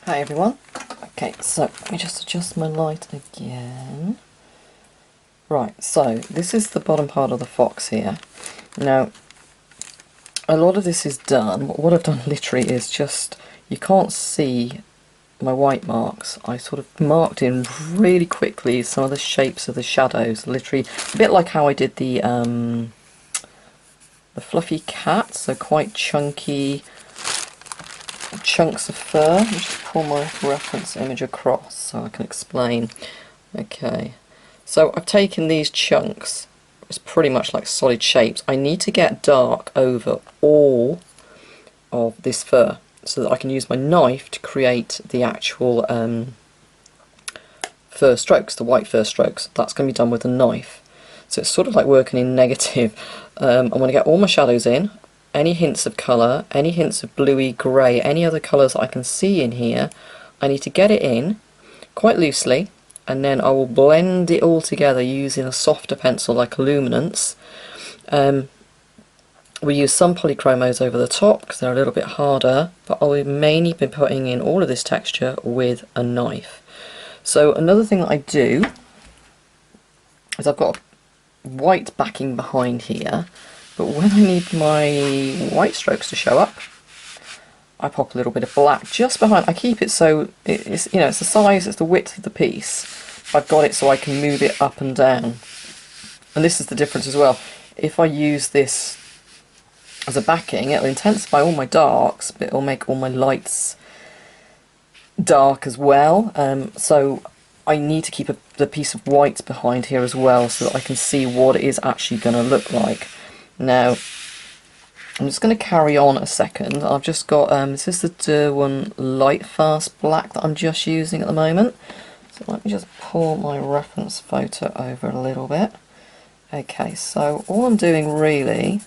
Hi everyone. Okay, so let me just adjust my light again. Right, so this is the bottom part of the fox here. Now, a lot of this is done. What I've done literally is just, you can't see my white marks. I sort of marked in really quickly some of the shapes of the shadows, literally, a bit like how I did the fluffy cat, so quite chunky chunks of fur. Let me just pull my reference image across so I can explain. Okay, so I've taken these chunks, it's pretty much like solid shapes. I need to get dark over all of this fur so that I can use my knife to create the actual fur strokes, the white fur strokes. That's going to be done with a knife. So it's sort of like working in negative. I'm going to get all my shadows in, any hints of colour, any hints of bluey, grey, any other colours I can see in here. I need to get it in quite loosely, and then I will blend it all together using a softer pencil like a Luminance. We use some Polychromos over the top because they're a little bit harder, but I'll mainly be putting in all of this texture with a knife. So another thing that I do is I've got a white backing behind here, but when I need my white strokes to show up, I pop a little bit of black just behind. I keep it so it's, you know, it's the size, it's the width of the piece. I've got it so I can move it up and down. And this is the difference as well. If I use this as a backing, it'll intensify all my darks, but it'll make all my lights dark as well. So I need to keep the piece of white behind here as well so that I can see what it is actually going to look like. Now, I'm just going to carry on a second. I've just got, this is the Derwent Lightfast Black that I'm just using at the moment. So let me just pull my reference photo over a little bit. Okay, so all I'm doing really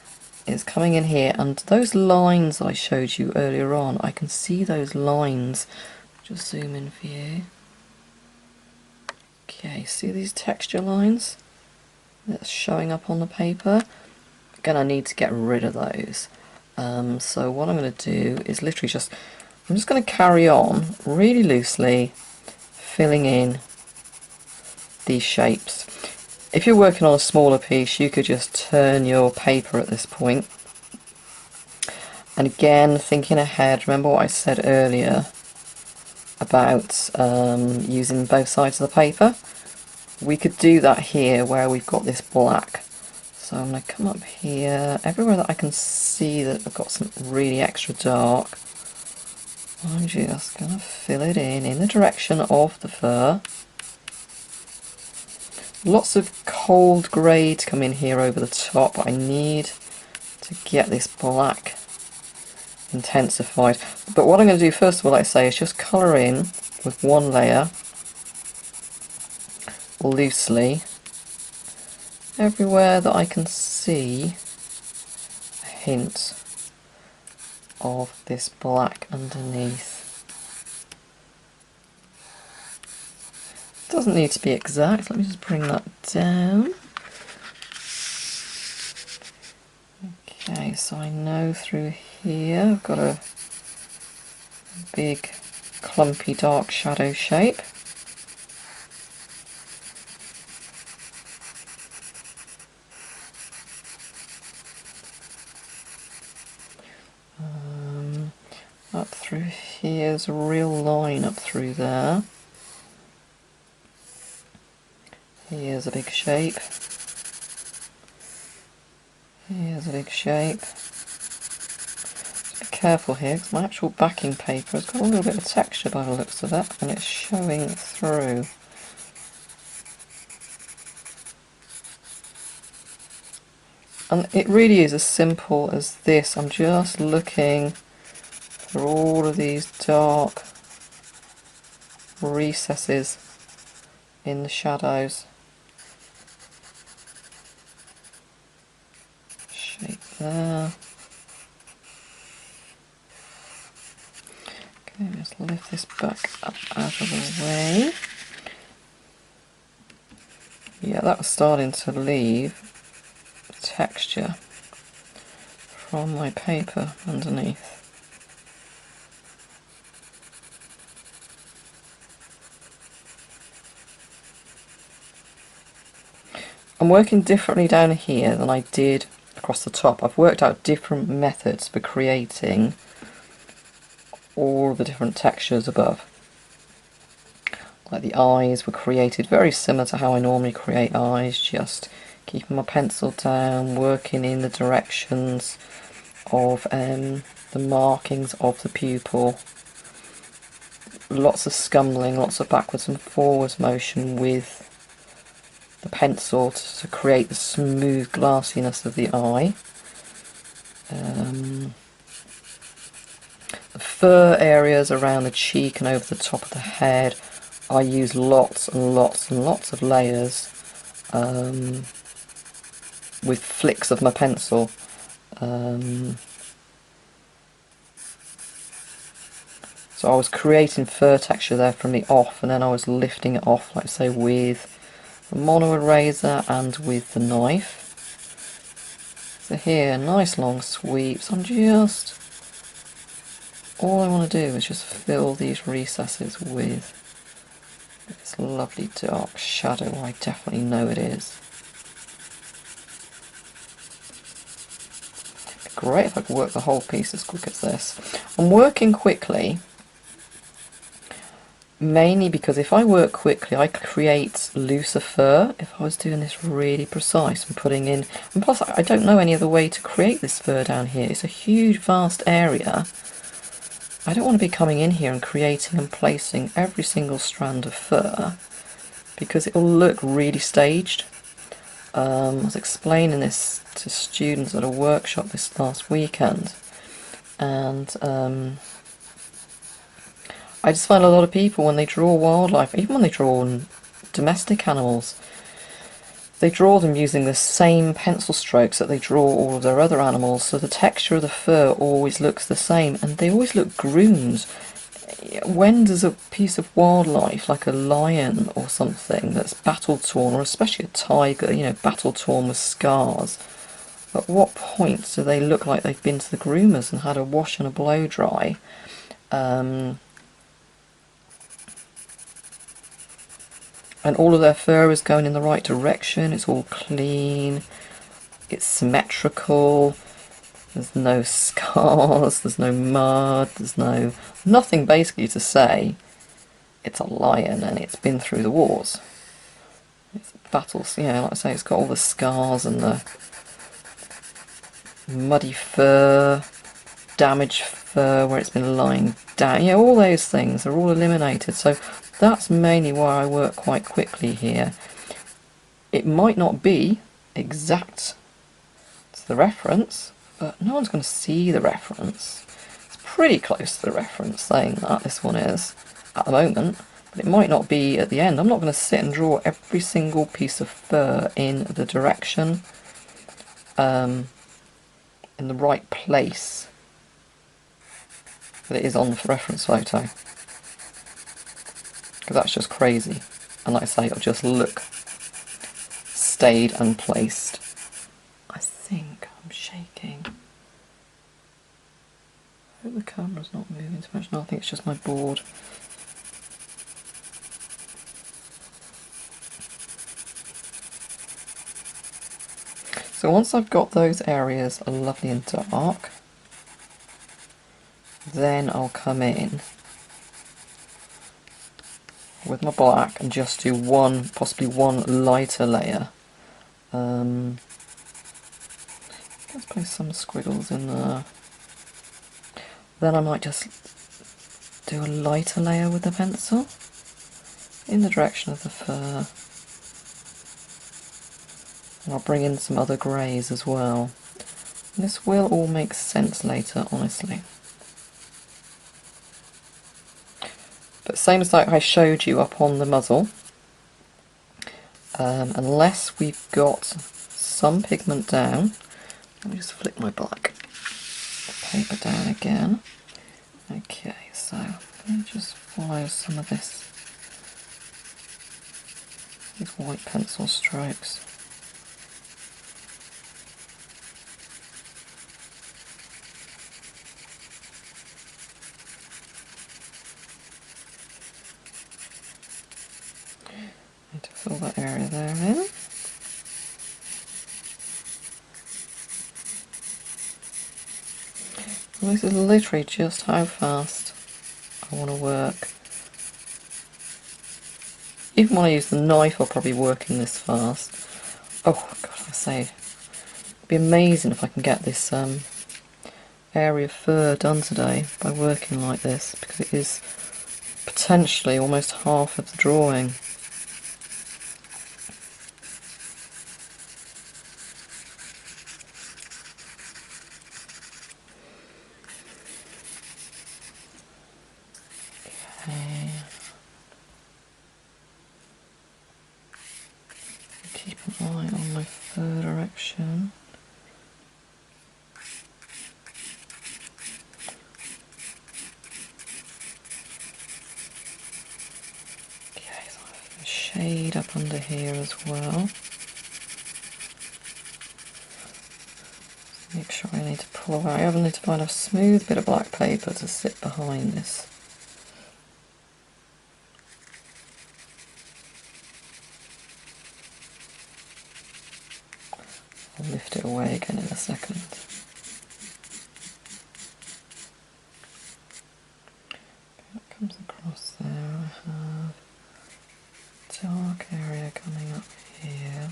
is coming in here, and those lines I showed you earlier on, I can see those lines. Just zoom in for you. Okay, see these texture lines that's showing up on the paper? Again, I need to get rid of those. So what I'm going to do is literally just, I'm just going to carry on really loosely filling in these shapes. If you're working on a smaller piece, you could just turn your paper at this point. And again, thinking ahead, remember what I said earlier about using both sides of the paper? We could do that here where we've got this black. So I'm going to come up here, everywhere that I can see that I've got some really extra dark, I'm just going to fill it in the direction of the fur. Lots of cold grey to come in here over the top, but I need to get this black intensified. But what I'm going to do first of all, like I say, is just colour in with one layer, loosely, everywhere that I can see a hint of this black underneath. Doesn't need to be exact, let me just bring that down. Okay, so I know through here I've got a big clumpy dark shadow shape. Up through here's a real line up through there. Here's a big shape. Here's a big shape. Just be careful here because my actual backing paper has got a little bit of texture by the looks of it, and it's showing through. And it really is as simple as this. I'm just looking through all of these dark recesses in the shadows. Shape there. Okay, just lift this back up out of the way. Yeah, that was starting to leave texture from my paper underneath. I'm working differently down here than I did across the top. I've worked out different methods for creating all the different textures above. Like the eyes were created very similar to how I normally create eyes, just keeping my pencil down, working in the directions of the markings of the pupil. Lots of scumbling, lots of backwards and forwards motion with the pencil to create the smooth glassiness of the eye. The fur areas around the cheek and over the top of the head, I use lots and lots and lots of layers with flicks of my pencil. So I was creating fur texture there from the off, and then I was lifting it off, like say, with the mono eraser and with the knife. So here, nice long sweeps. All I want to do is just fill these recesses with this lovely dark shadow. I definitely know it is. It'd be great if I could work the whole piece as quick as this. I'm working quickly, mainly because if I work quickly I create looser fur. If I was doing this really precise and putting in, and plus I don't know any other way to create this fur down here. It's a huge vast area. I don't want to be coming in here and creating and placing every single strand of fur because it will look really staged. I was explaining this to students at a workshop this last weekend, and I just find a lot of people, when they draw wildlife, even when they draw domestic animals, they draw them using the same pencil strokes that they draw all of their other animals, so the texture of the fur always looks the same, and they always look groomed. When does a piece of wildlife, like a lion or something that's battle-torn, or especially a tiger, you know, battle-torn with scars, at what point do they look like they've been to the groomers and had a wash and a blow-dry? And all of their fur is going in the right direction, it's all clean, it's symmetrical, there's no scars, there's no mud, there's nothing basically to say it's a lion and it's been through the wars. It's battles, you know, like I say, it's got all the scars and the muddy fur, damaged fur where it's been lying down, yeah, all those things are all eliminated. So that's mainly why I work quite quickly here. It might not be exact to the reference, but no one's going to see the reference. It's pretty close to the reference, saying that this one is at the moment, but it might not be at the end. I'm not going to sit and draw every single piece of fur in the direction, in the right place that it is on the reference photo, because that's just crazy, and like I say, it'll just look stayed and placed. I think I'm shaking. I hope the camera's not moving too much. No, I think it's just my board. So once I've got those areas lovely and dark, then I'll come in with my black and just do one, possibly one lighter layer. Let's place some squiggles in there. Then I might just do a lighter layer with the pencil in the direction of the fur. And I'll bring in some other greys as well. And this will all make sense later, honestly. But same as like I showed you up on the muzzle, unless we've got some pigment down, let me just flick my black paper down again. Okay, so let me just follow some of these white pencil strokes. Need to fill that area there in. And this is literally just how fast I want to work. Even when I use the knife, I'll probably work in this fast. Oh god, I say, it'd be amazing if I can get this area fur done today by working like this, because it is potentially almost half of the drawing. Okay. Keep an eye on my fur direction. Okay, so I have a shade up under here as well. Make sure I need to pull away. I need to find a smooth bit of black paper to sit behind this. I'll lift it away again in a second. That comes across there. I have a dark area coming up here.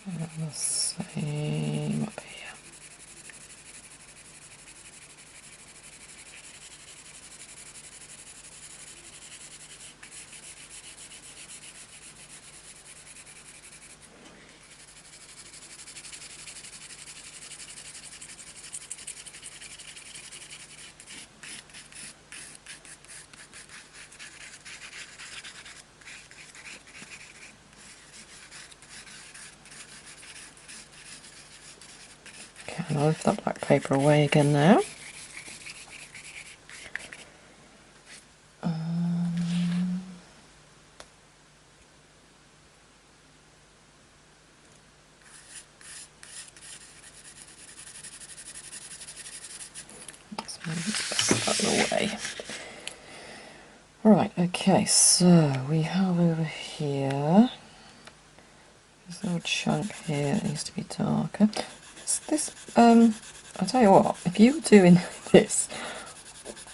And the same up here. Okay, I'll lift that black paper away again now. Let's move this back out of the way. Right, okay, so we have over here, this little chunk here that needs to be darker. I'll tell you what, if you were doing this,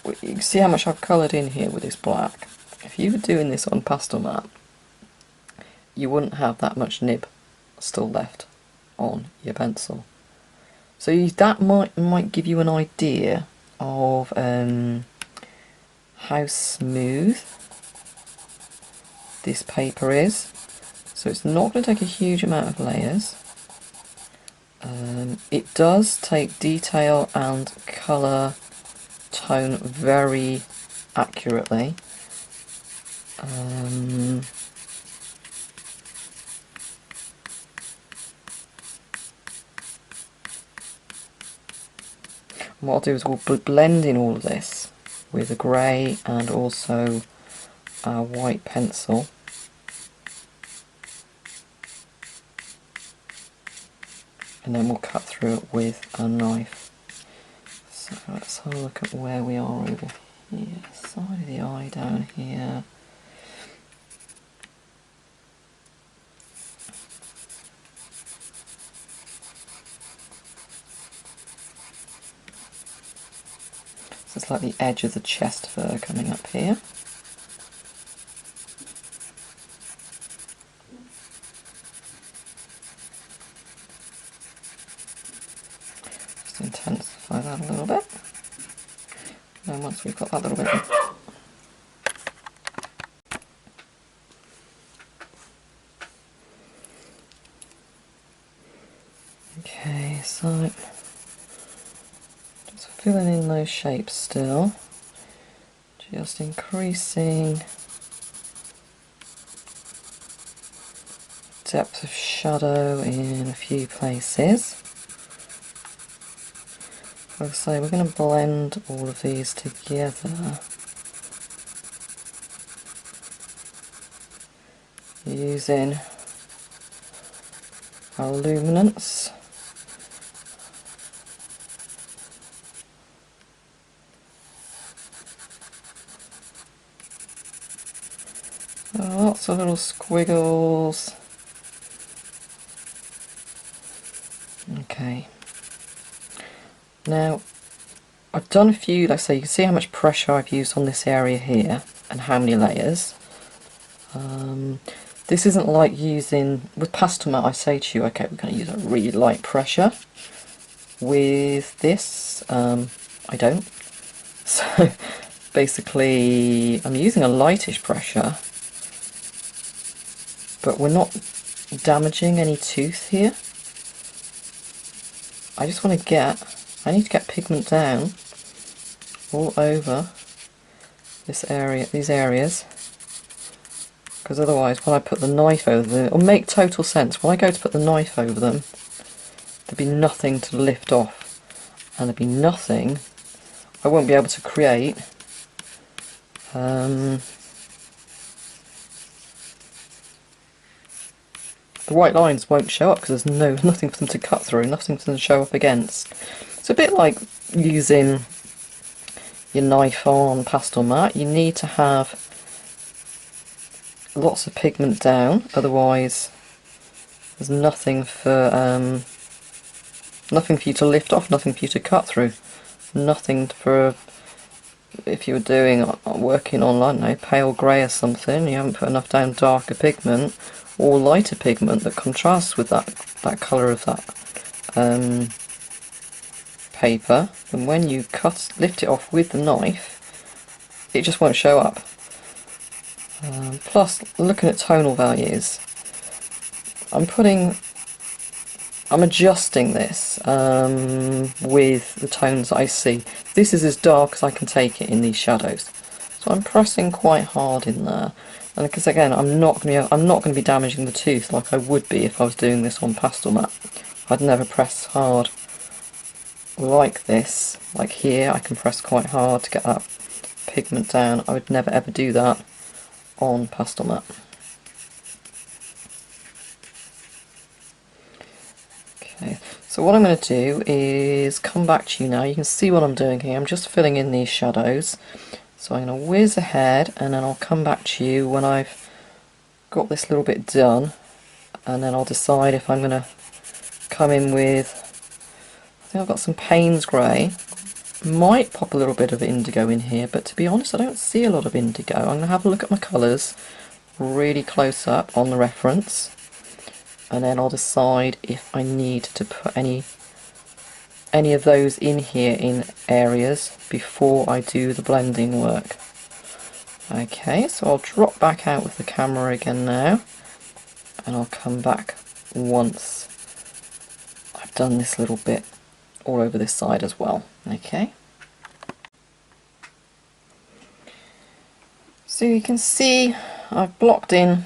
you can see how much I've coloured in here with this black. If you were doing this on pastel mat, you wouldn't have that much nib still left on your pencil. So that might give you an idea of how smooth this paper is. So it's not going to take a huge amount of layers. It does take detail and colour tone very accurately. What I'll do is we'll blend in all of this with a grey and also a white pencil. And then we'll cut through it with a knife. So let's have a look at where we are over here. Side of the eye down here. So it's like the edge of the chest fur coming up here. Just intensify that a little bit. And then once we've got that little bit, okay, so just filling in those shapes still, just increasing depth of shadow in a few places. Like I say, we're going to blend all of these together using our luminance Lots of little squiggles. Okay. Now, I've done a few, let's say, you can see how much pressure I've used on this area here and how many layers. This isn't like using, with pastel mat I say to you, okay, we're going to use a really light pressure. With this, I don't. So basically I'm using a lightish pressure, but we're not damaging any tooth here. I just want to I need to get pigment down all over this area, these areas, because otherwise when I put the knife over them, it'll make total sense. When I go to put the knife over them, there'll be nothing to lift off, and there'll be nothing, I won't be able to create the white lines won't show up because there's nothing for them to cut through, nothing for them to show up against. It's a bit like using your knife on pastel mat. You need to have lots of pigment down, otherwise there's nothing for you to lift off, nothing for you to cut through, nothing for, if you were working on, I don't know, pale grey or something, you haven't put enough down darker pigment or lighter pigment that contrasts with that colour of that paper, and when you lift it off with the knife, it just won't show up. Plus, looking at tonal values, I'm adjusting this with the tones I see. This is as dark as I can take it in these shadows, so I'm pressing quite hard in there. And because again, I'm not going to be damaging the tooth like I would be if I was doing this on pastel mat. I'd never press hard like this, like here. I can press quite hard to get that pigment down. I would never ever do that on pastel mat. Okay, so what I'm going to do is come back to you now. You can see what I'm doing here. I'm just filling in these shadows. So I'm going to whiz ahead, and then I'll come back to you when I've got this little bit done, and then I'll decide if I'm going to come in with, I think I've got some Payne's grey. Might pop a little bit of indigo in here, but to be honest I don't see a lot of indigo. I'm going to have a look at my colours really close up on the reference, and then I'll decide if I need to put any of those in here in areas before I do the blending work. Okay, so I'll drop back out with the camera again now, and I'll come back once I've done this little bit all over this side as well. Okay, so you can see I've blocked in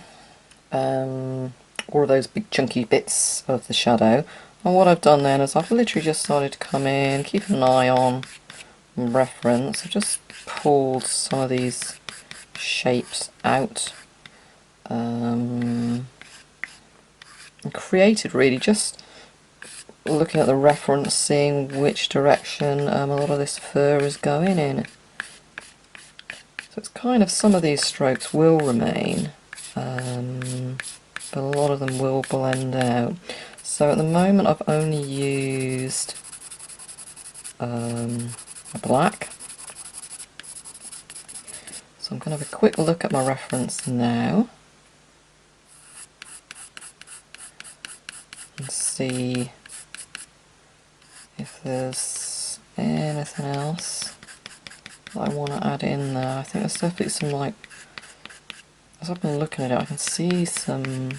all of those big chunky bits of the shadow. And what I've done then is I've literally just started to come in, keep an eye on reference. I've just pulled some of these shapes out and created really just looking at the reference, seeing which direction a lot of this fur is going in. So it's kind of, some of these strokes will remain, but a lot of them will blend out. So at the moment I've only used a black. So I'm going to have a quick look at my reference now and see if there's anything else that I want to add in there. I think there's definitely some, like, as I've been looking at it, I can see some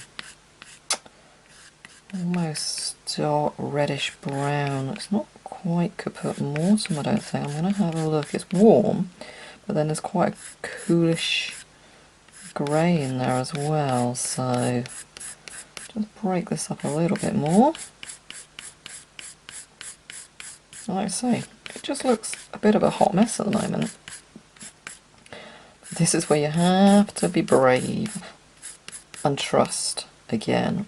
almost dark reddish brown. It's not quite caput mortem, I don't think. I'm going to have a look. It's warm, but then there's quite a coolish grey in there as well, so just break this up a little bit more. Like I say, it just looks a bit of a hot mess at the moment. This is where you have to be brave and trust again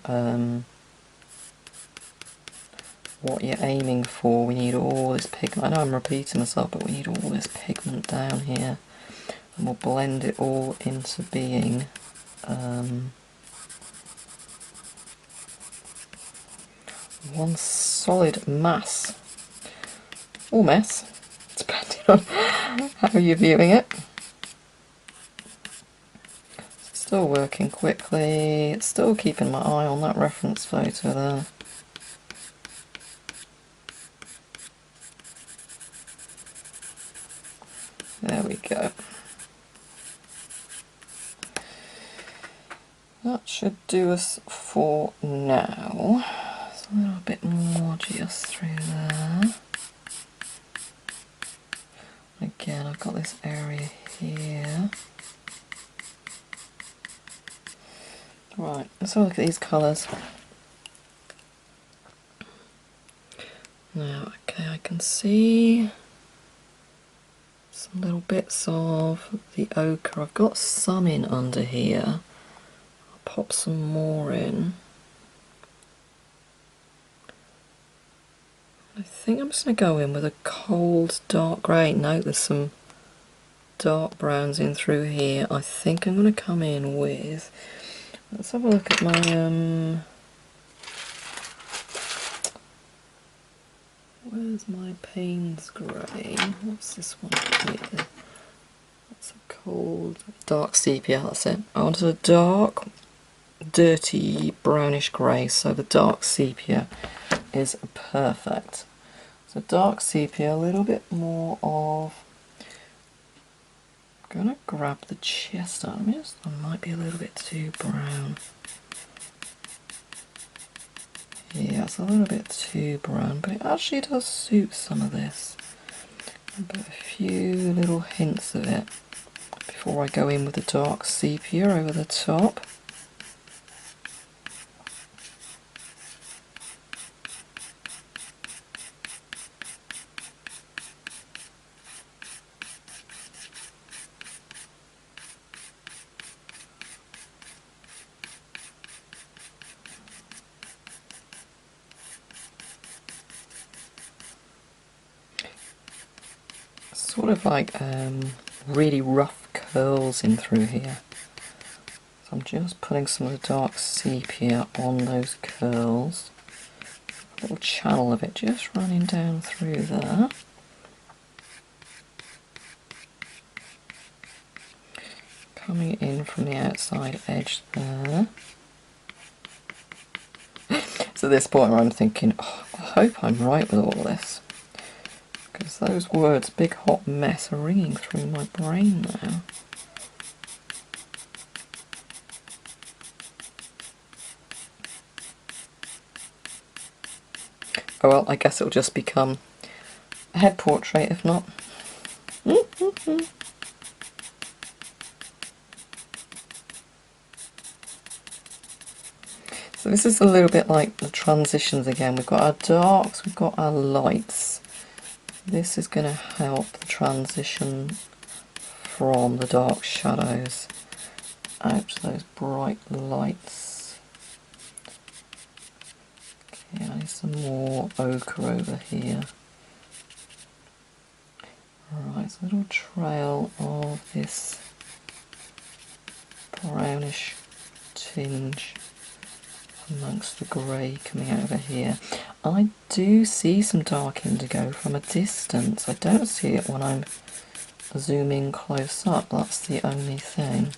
what you're aiming for. We need all this pigment. I know I'm repeating myself, but we need all this pigment down here, and we'll blend it all into being. one solid mass, or mess, depending on how you're viewing it. Still working quickly, still keeping my eye on that reference photo there. There we go. That should do us for now. There's a little bit more just through there. Again, I've got this area here. Right, let's have a look at these colours. Now, okay, I can see some little bits of the ochre. I've got some in under here. I'll pop some more in. I think I'm just going to go in with a cold dark grey. No, there's some dark browns in through here. I think I'm going to come in with, let's have a look at my where's my Payne's grey? What's this one here? That's a cold dark sepia, that's it. I wanted a dark dirty brownish grey, so the dark sepia is perfect. So dark sepia, a little bit more of, I'm going to grab the chestnut. I might be a little bit too brown. Yeah, it's a little bit too brown, but it actually does suit some of this. I'll put a few little hints of it before I go in with the dark sepia over the top. Sort of like really rough curls in through here. So I'm just putting some of the dark sepia on those curls. A little channel of it just running down through there. Coming in from the outside edge there. So at this point I'm thinking, oh, I hope I'm right with all this. Because those words, big hot mess, are ringing through my brain now. Oh well, I guess it'll just become a head portrait if not. So this is a little bit like the transitions again. We've got our darks, we've got our lights. This is going to help the transition from the dark shadows out to those bright lights. Okay, I need some more ochre over here. Right, so a little trail of this brownish tinge amongst the grey coming over here. I do see some dark indigo from a distance. I don't see it when I'm zooming close up, that's the only thing.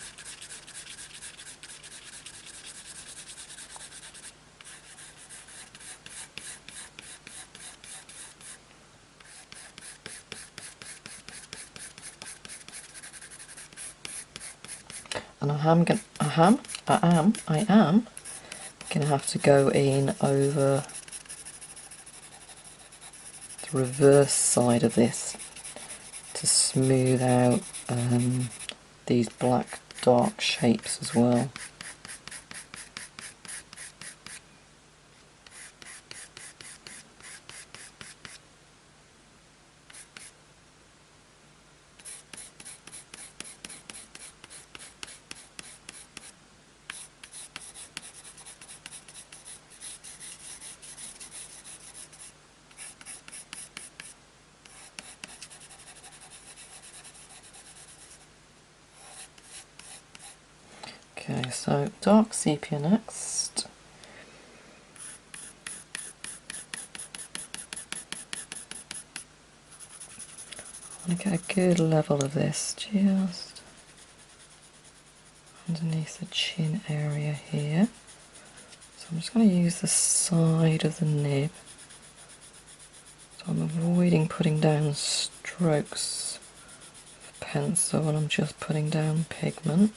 And I am gonna have to go in over the reverse side of this to smooth out these black dark shapes as well. Okay, so dark sepia next. I want to get a good level of this just underneath the chin area here. So I'm just going to use the side of the nib. So I'm avoiding putting down strokes of pencil when I'm just putting down pigment.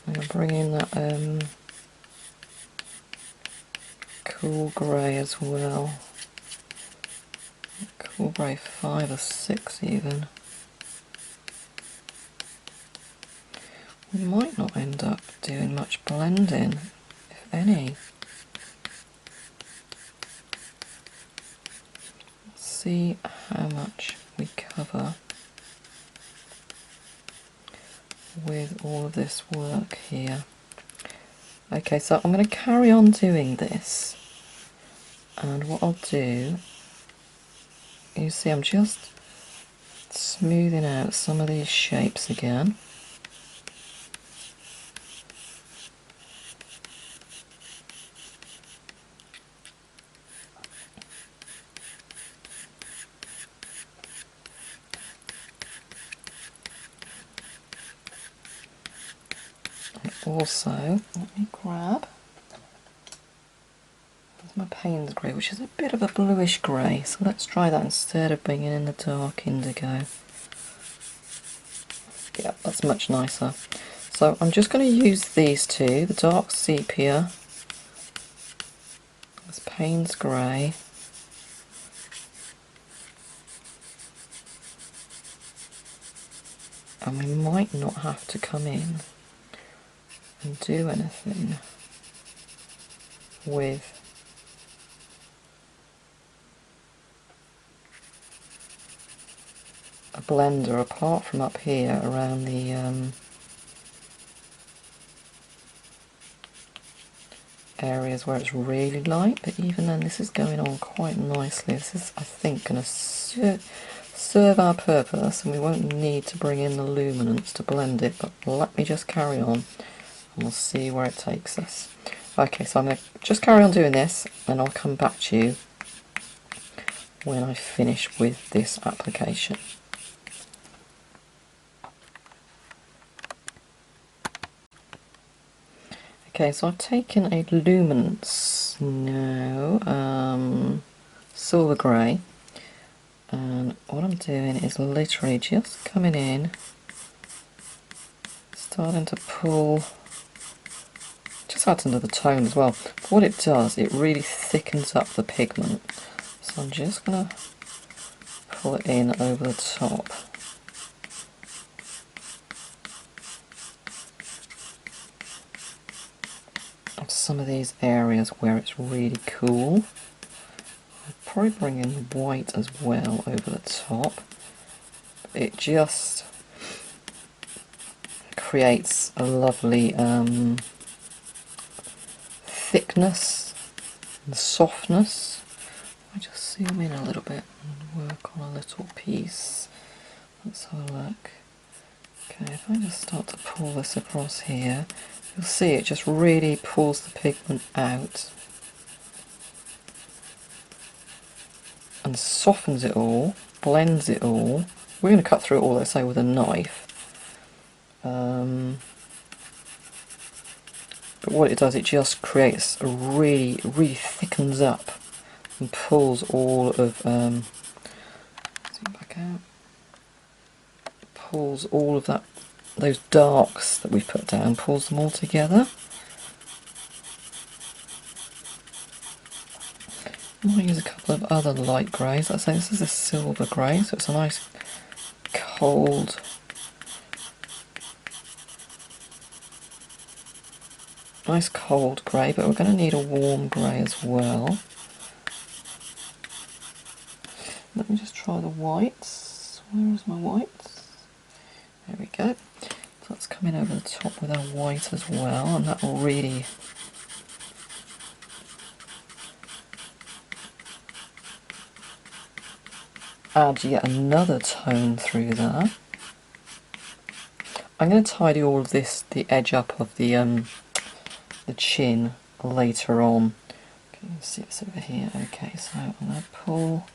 I'm going to bring in that cool grey as well. Cool grey 5 or 6 even. We might not end up doing much blending, if any. Let's see how much we cover with all of this work here. Okay, so I'm going to carry on doing this, and what I'll do, you see I'm just smoothing out some of these shapes again. Also, let me grab my Payne's grey, which is a bit of a bluish grey, so let's try that instead of bringing in the dark indigo. Yeah, that's much nicer. So I'm just going to use these two, the dark sepia, this Payne's grey, and we might not have to come in and do anything with a blender apart from up here around the areas where it's really light, but even then this is going on quite nicely. This is, I think, going to serve our purpose, and we won't need to bring in the luminance to blend it, but let me just carry on and we'll see where it takes us. Okay, so I'm going to just carry on doing this, and I'll come back to you when I finish with this application. Okay, so I've taken a luminance now, silver grey, and what I'm doing is literally just coming in, starting to pull. Just adds another tone as well. But what it does, it really thickens up the pigment. So I'm just going to pull it in over the top. Of some of these areas where it's really cool. I'll probably bring in white as well over the top. It just creates a lovely thickness and softness. I just zoom in a little bit and work on a little piece. Let's have a look. Okay, if I just start to pull this across here, you'll see it just really pulls the pigment out and softens it all, blends it all. We're going to cut through it all, let's say, with a knife. But what it does, it just creates a really thickens up and pulls all of, zoom back out, pulls all of that, those darks that we've put down, pulls them all together. I might use a couple of other light greys. Let's say this is a silver grey, so it's a nice cold, grey, but we're going to need a warm grey as well. Let me just try the whites. Where is my whites? There we go. So let's come in over the top with our white as well, and that will really add yet another tone through there. I'm going to tidy all of this, the edge up of the chin later on. Okay, let's see what's over here. Okay, so I'm going to pull,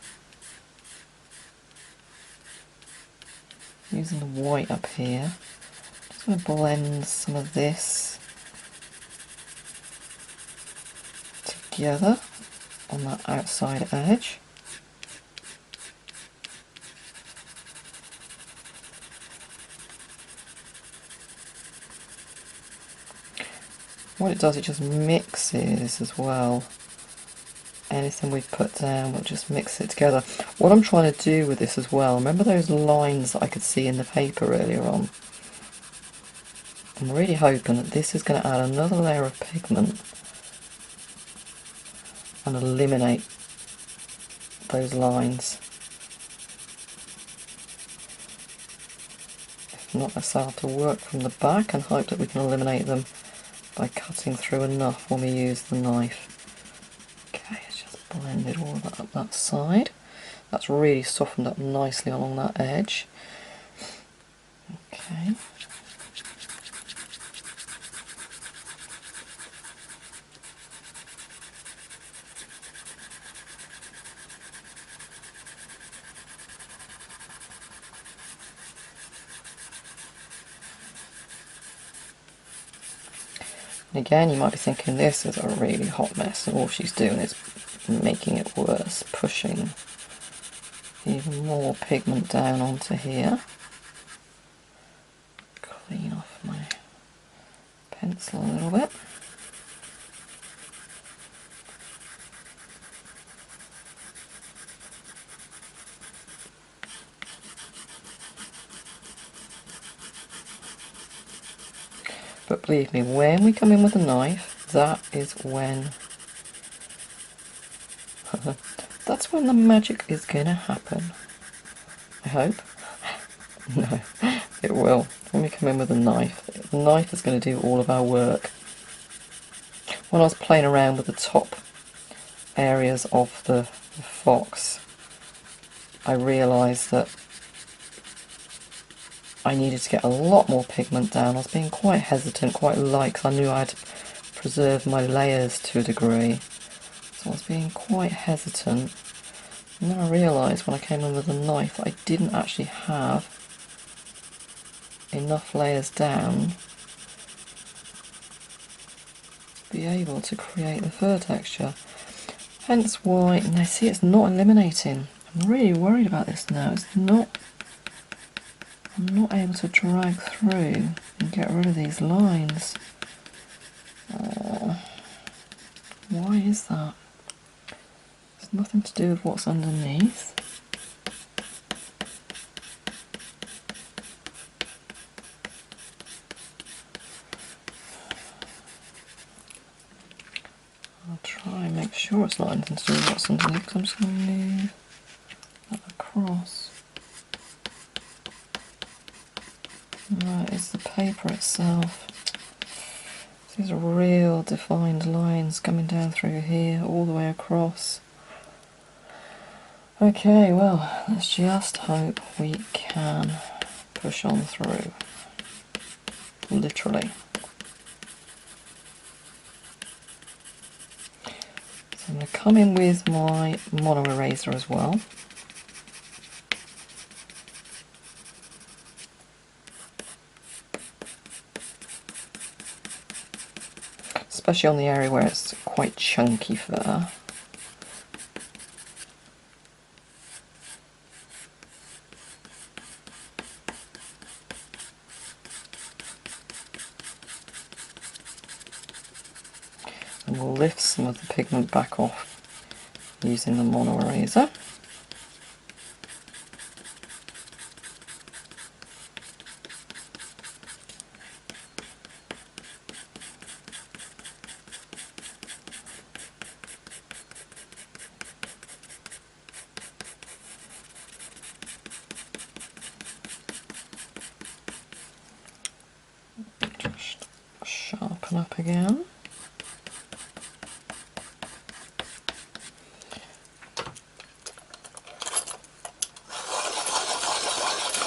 using the white up here, just going to blend some of this together on that outside edge. What it does, it just mixes as well. Anything we've put down, we'll just mix it together. What I'm trying to do with this as well, remember those lines that I could see in the paper earlier on? I'm really hoping that this is going to add another layer of pigment and eliminate those lines. If not, let's have to work from the back and hope that we can eliminate them by cutting through enough when we use the knife. Okay, it's just blended all of that up that side. That's really softened up nicely along that edge. Okay. And again, you might be thinking this is a really hot mess, and all she's doing is making it worse, pushing even more pigment down onto here. Clean off my pencil a little bit. But believe me, when we come in with a knife, that is when that's when the magic is going to happen. I hope. No, it will. When we come in with a knife, the knife is going to do all of our work. When I was playing around with the top areas of the fox, I realised that I needed to get a lot more pigment down. I was being quite hesitant, quite light, because I knew I had to preserve my layers to a degree. So I was being quite hesitant. And then I realised when I came in with a knife that I didn't actually have enough layers down to be able to create the fur texture. Hence why, now see, it's not eliminating. I'm really worried about this now. I'm not able to drag through and get rid of these lines. Why is that? It's nothing to do with what's underneath. I'll try and make sure it's not anything to do with what's underneath, because I'm just going to move that across. Right, it's the paper itself. These are real defined lines coming down through here, all the way across. Okay, well, let's just hope we can push on through. Literally. So I'm going to come in with my mono eraser as well. Especially on the area where it's quite chunky fur. And we'll lift some of the pigment back off using the mono eraser. Just sharpen up again.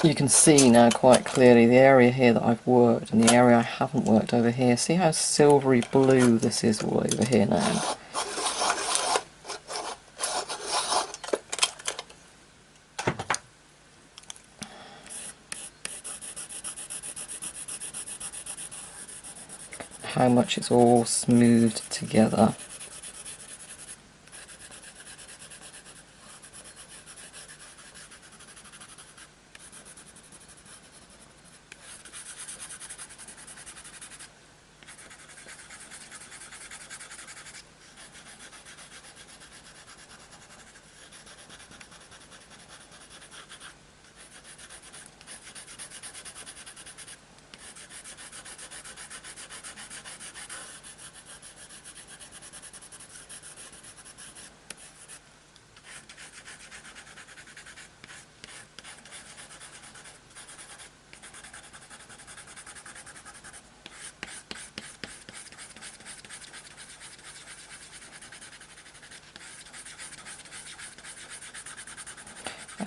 you can see now quite clearly the area here that I've worked and the area I haven't worked over here. See how silvery blue this is all over here now? How much it's all smoothed together.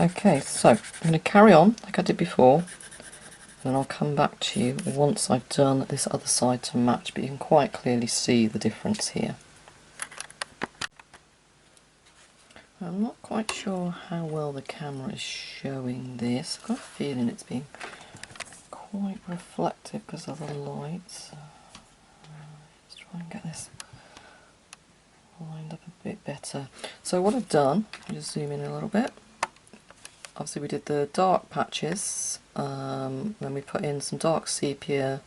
Okay, so I'm going to carry on like I did before, and I'll come back to you once I've done this other side to match, but you can quite clearly see the difference here. I'm not quite sure how well the camera is showing this. I've got a feeling it's being quite reflective because of the lights. Let's try and get this lined up a bit better. So what I've done, I'll just zoom in a little bit. Obviously we did the dark patches, then we put in some dark sepia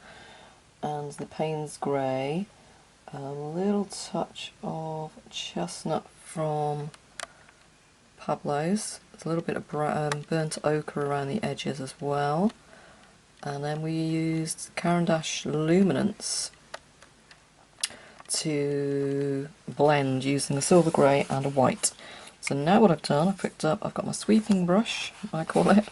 and the Payne's grey, a little touch of chestnut from Pablos, a little bit of burnt ochre around the edges as well, and then we used Caran d'Ache Luminance to blend using a silver grey and a white. So now what I've done, I've got my sweeping brush, I call it,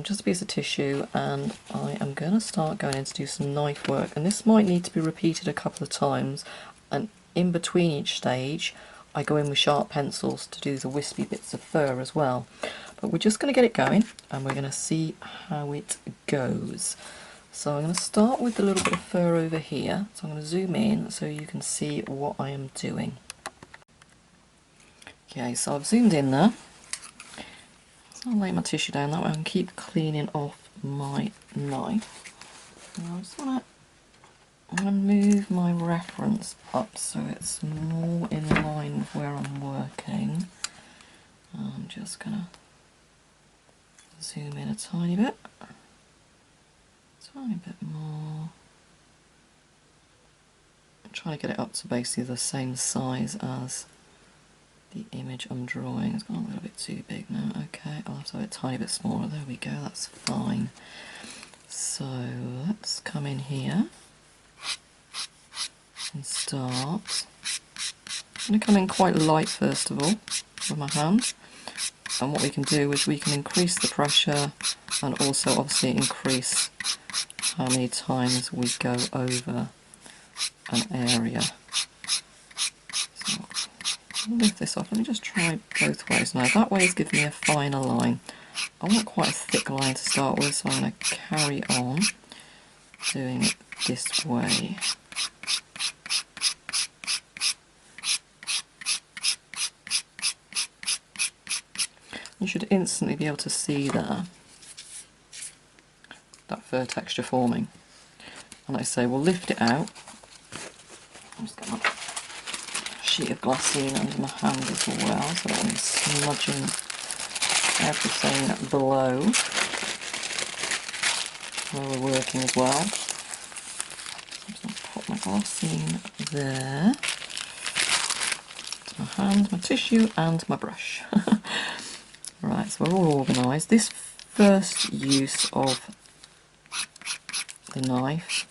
just a piece of tissue, and I am going to start going in to do some knife work, and this might need to be repeated a couple of times, and in between each stage I go in with sharp pencils to do the wispy bits of fur as well. But we're just going to get it going and we're going to see how it goes. So I'm going to start with a little bit of fur over here, so I'm going to zoom in so you can see what I am doing. Okay, so I've zoomed in there, so I'll lay my tissue down that way I can keep cleaning off my knife. Now I'm going to move my reference up so it's more in line with where I'm working. I'm just going to zoom in a tiny bit more. I'm trying to get it up to basically the same size as the image I'm drawing. It's gone a little bit too big now. Okay, I'll have to have it a tiny bit smaller. There we go, that's fine. So let's come in here and start. I'm going to come in quite light first of all with my hand, and what we can do is we can increase the pressure and also obviously increase how many times we go over an area. So I'll lift this off. Let me just try both ways. Now that way is giving me a finer line. I want quite a thick line to start with, so I'm going to carry on doing it this way. You should instantly be able to see there that fur texture forming. And like I say, we'll lift it out. I'm just going to sheet of glassine under my hand as well, so I don't want to be smudging everything below where we're working as well. I'm just going to put my glassine there. To my hand, my tissue and my brush. Right, so we're all organised. This first use of the knife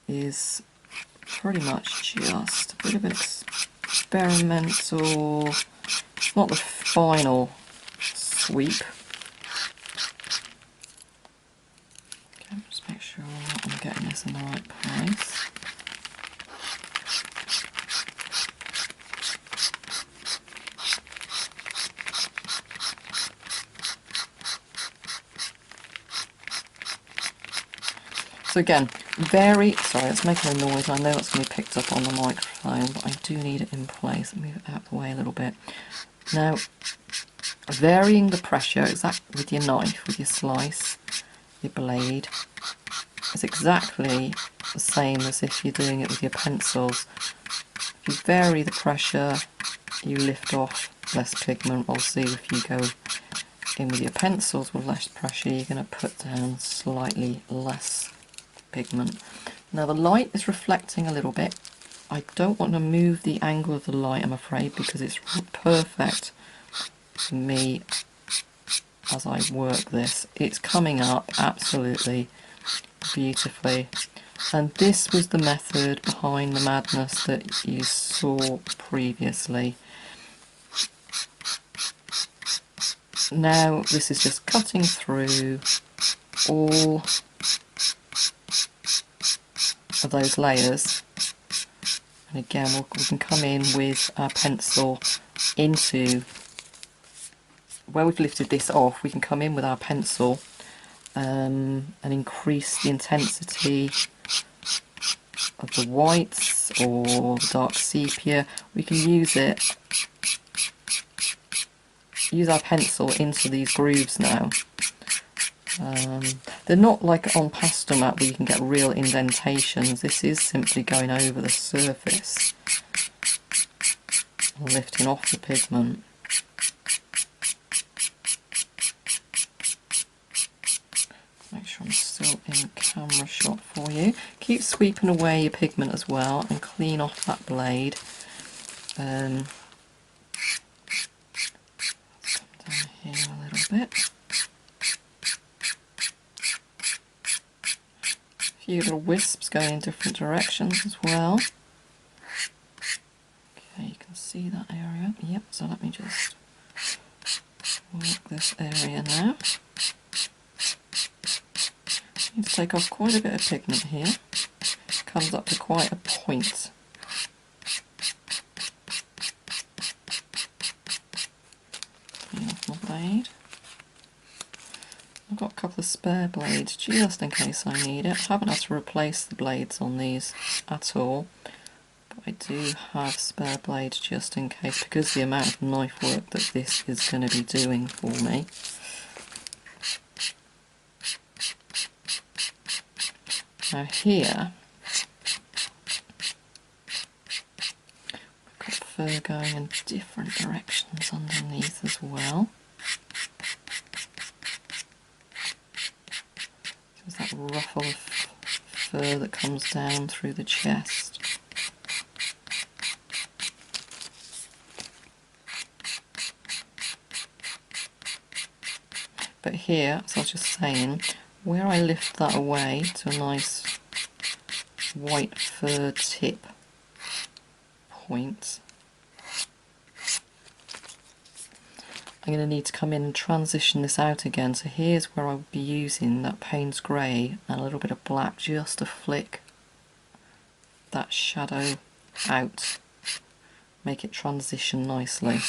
is pretty much just a bit of an experimental, it's not the final sweep. Okay, just make sure I'm getting this in the right place. So again, sorry, it's making a noise. I know that's going to be picked up on the microphone, but I do need it in place. Move it out of the way a little bit. Now, varying the pressure exactly with your knife, with your slice, your blade, is exactly the same as if you're doing it with your pencils. If you vary the pressure, you lift off less pigment. Obviously, if you go in with your pencils with less pressure, you're going to put down slightly less pigment. Now the light is reflecting a little bit. I don't want to move the angle of the light, I'm afraid, because it's perfect for me as I work this. It's coming up absolutely beautifully. And this was the method behind the madness that you saw previously. Now this is just cutting through all of those layers, and again we can come in with our pencil into where we've lifted this off. We can come in with our pencil and increase the intensity of the whites or the dark sepia. We can use our pencil into these grooves now. They're not like on pastel mat where you can get real indentations. This is simply going over the surface and lifting off the pigment. Make sure I'm still in camera shot for you. Keep sweeping away your pigment as well and clean off that blade. Come down here a little bit. A few little wisps going in different directions as well. Okay, you can see that area. Yep, so let me just work this area now. Need to take off quite a bit of pigment here. It comes up to quite a point. Clean off my blade. I've got a couple of spare blades just in case I need it. I haven't had to replace the blades on these at all, but I do have spare blades just in case, because of the amount of knife work that this is going to be doing for me. Now here, we've got fur going in different directions underneath as well. There's that ruffle of fur that comes down through the chest. But here, as I was just saying, where I lift that away to a nice white fur tip point, I'm going to need to come in and transition this out again. So here's where I'll be using that Payne's grey and a little bit of black just to flick that shadow out, make it transition nicely.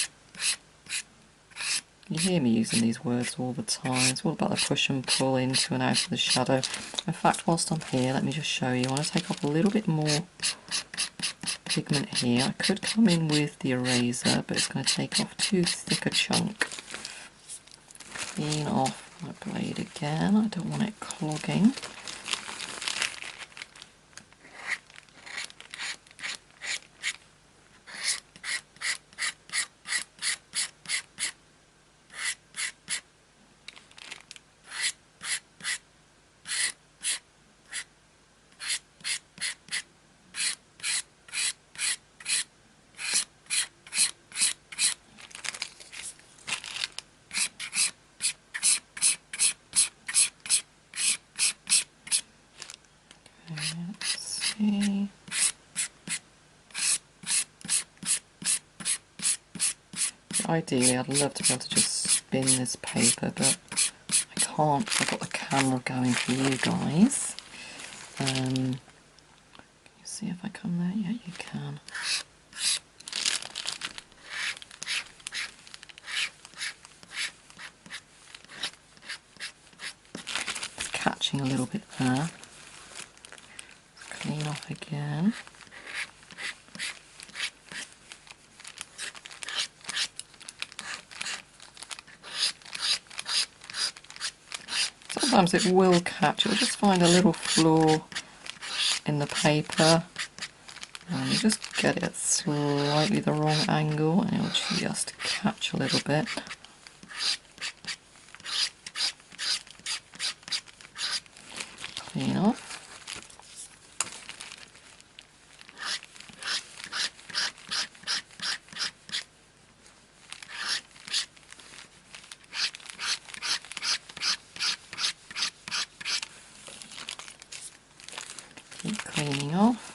You hear me using these words all the time. It's all about the push and pull into and out of the shadow. In fact, whilst I'm here, let me just show you. I want to take off a little bit more pigment here. I could come in with the eraser, but it's going to take off too thick a chunk. Clean off my blade again. I don't want it clogging. Ideally, I'd love to be able to just spin this paper, but I can't because I've got the camera going for you guys. Can you see if I come there? Yeah, you can. It's catching a little bit there. clean off again. Sometimes it will catch, it will just find a little flaw in the paper and you just get it at slightly the wrong angle and it will just catch a little bit. Clean off. Keep cleaning off.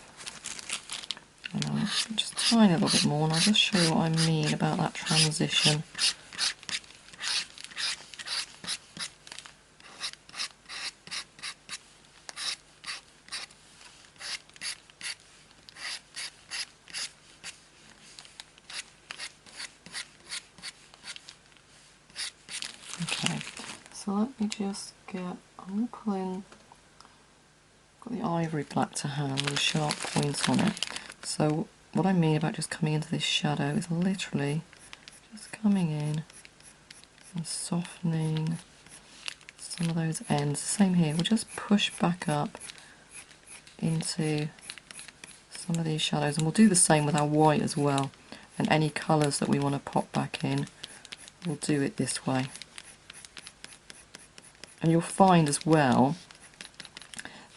And I'll just a tiny little bit more and I'll just show you what I mean about that transition. Okay, so let me just get, I'm pulling, got the ivory black to hand with a sharp point on it. So what I mean about just coming into this shadow is literally just coming in and softening some of those ends. Same here, we'll just push back up into some of these shadows and we'll do the same with our white as well. And any colours that we want to pop back in, we'll do it this way. And you'll find as well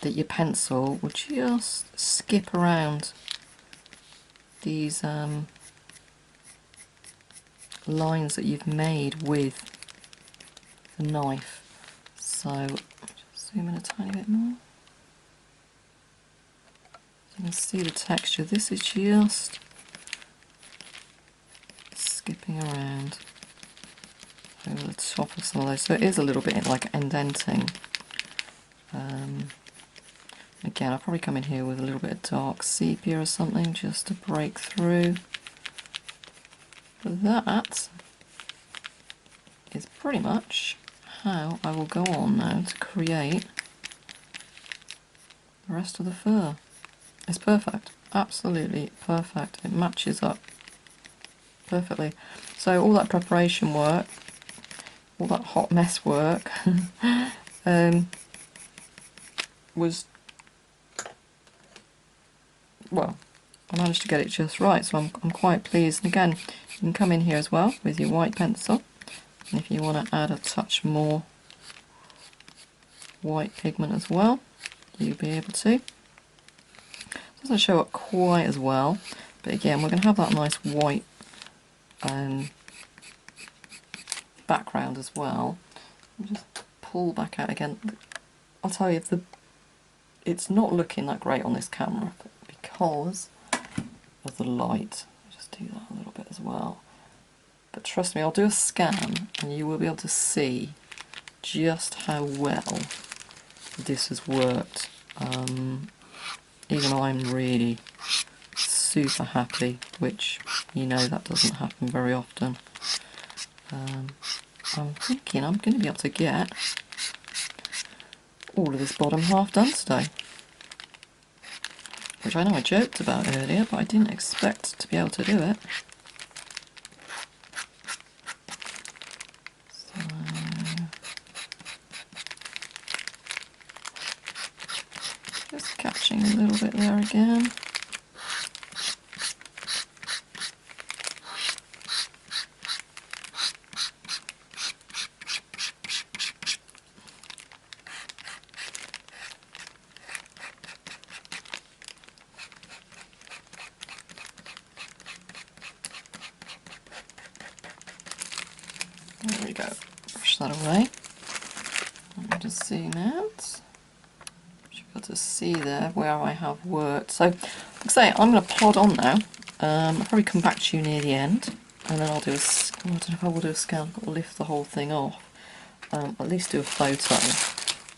that your pencil will just skip around these lines that you've made with the knife. So just zoom in a tiny bit more. So you can see the texture. This is just skipping around over the top of some of those. So it is a little bit like indenting. Again, I'll probably come in here with a little bit of dark sepia or something just to break through. But that is pretty much how I will go on now to create the rest of the fur. It's perfect, absolutely perfect. It matches up perfectly. So all that preparation work, all that hot mess work was, well, I managed to get it just right, so I'm quite pleased. And again, you can come in here as well with your white pencil, and if you want to add a touch more white pigment as well, you'll be able to. It doesn't show up quite as well, but again, we're going to have that nice white background as well. I'll just pull back out again. I'll tell you, it's not looking that great on this camera because of the light. I'll just do that a little bit as well. But trust me, I'll do a scan and you will be able to see just how well this has worked. Even I'm really super happy, which, you know, that doesn't happen very often. I'm thinking I'm going to be able to get all of this bottom half done today, which I know I joked about earlier, but I didn't expect to be able to do it. So, just catching a little bit there again. There we go, brush that away. Let me just zoom out. You've got to see there where I have worked. So, like I say, I'm going to plod on now. I'll probably come back to you near the end, and then I'll do a, I don't know if I will do a scan, I've got to lift the whole thing off. At least do a photo,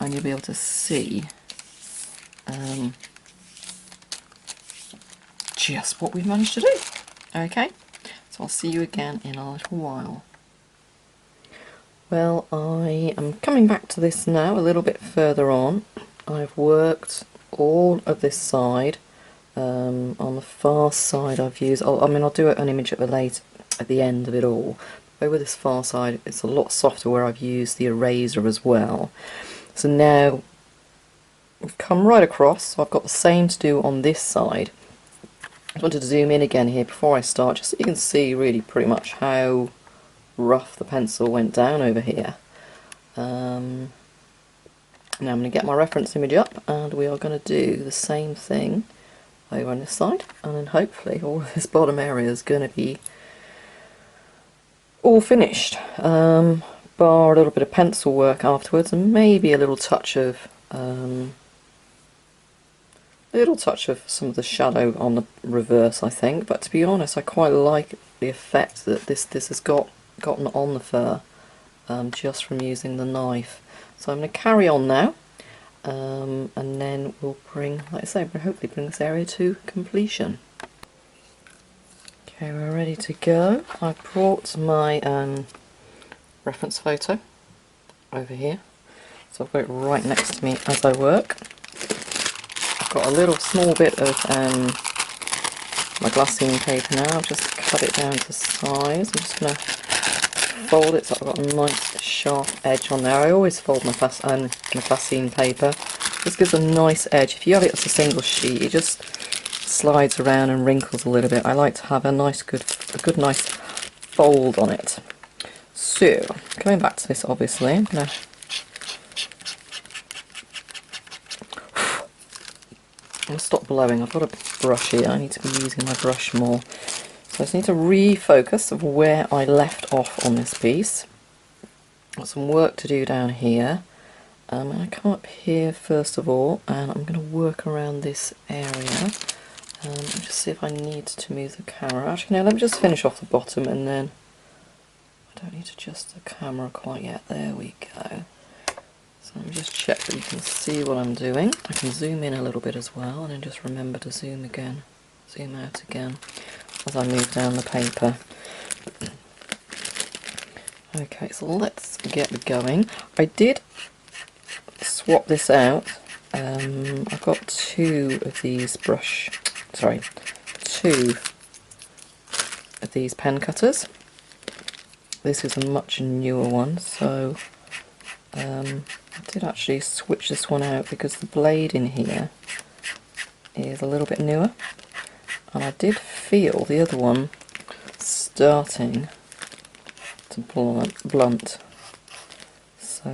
and you'll be able to see just what we've managed to do. Okay, so I'll see you again in a little while. Well, I am coming back to this now a little bit further on. I've worked all of this side. On the far side I've used, I'll do an image at the end of it all. Over this far side it's a lot softer where I've used the eraser as well. So now we've come right across, so I've got the same to do on this side. I just wanted to zoom in again here before I start, just so you can see really pretty much how rough the pencil went down over here. Now I'm going to get my reference image up and we are going to do the same thing over on this side, and then hopefully all of this bottom area is going to be all finished, bar a little bit of pencil work afterwards and maybe a little touch of some of the shadow on the reverse, I think. But to be honest, I quite like the effect that this has gotten on the fur just from using the knife. So I'm going to carry on now, and then we'll bring, like I say, we'll hopefully bring this area to completion. Okay, we're ready to go. I brought my reference photo over here, so I've got it right next to me as I work. I've got a little small bit of my glassine paper now. I've just cut it down to size. I'm just going to fold it so I've got a nice sharp edge on there. I always fold my glassine paper. This gives a nice edge. If you have it as a single sheet, it just slides around and wrinkles a little bit. I like to have a nice good nice fold on it. So coming back to this, obviously I'm going to stop blowing. I've got a brush here. I need to be using my brush more. So I just need to refocus of where I left off on this piece. Got some work to do down here. And I come up here first of all, and I'm going to work around this area. Just see if I need to move the camera. Actually, no, let me just finish off the bottom, and then I don't need to adjust the camera quite yet. There we go. So let me just check that you can see what I'm doing. I can zoom in a little bit as well, and then just remember to zoom out again as I move down the paper. Okay, so let's get going. I did swap this out. I've got two of these pen cutters. This is a much newer one, so I did actually switch this one out because the blade in here is a little bit newer, and I did feel the other one starting to blunt. So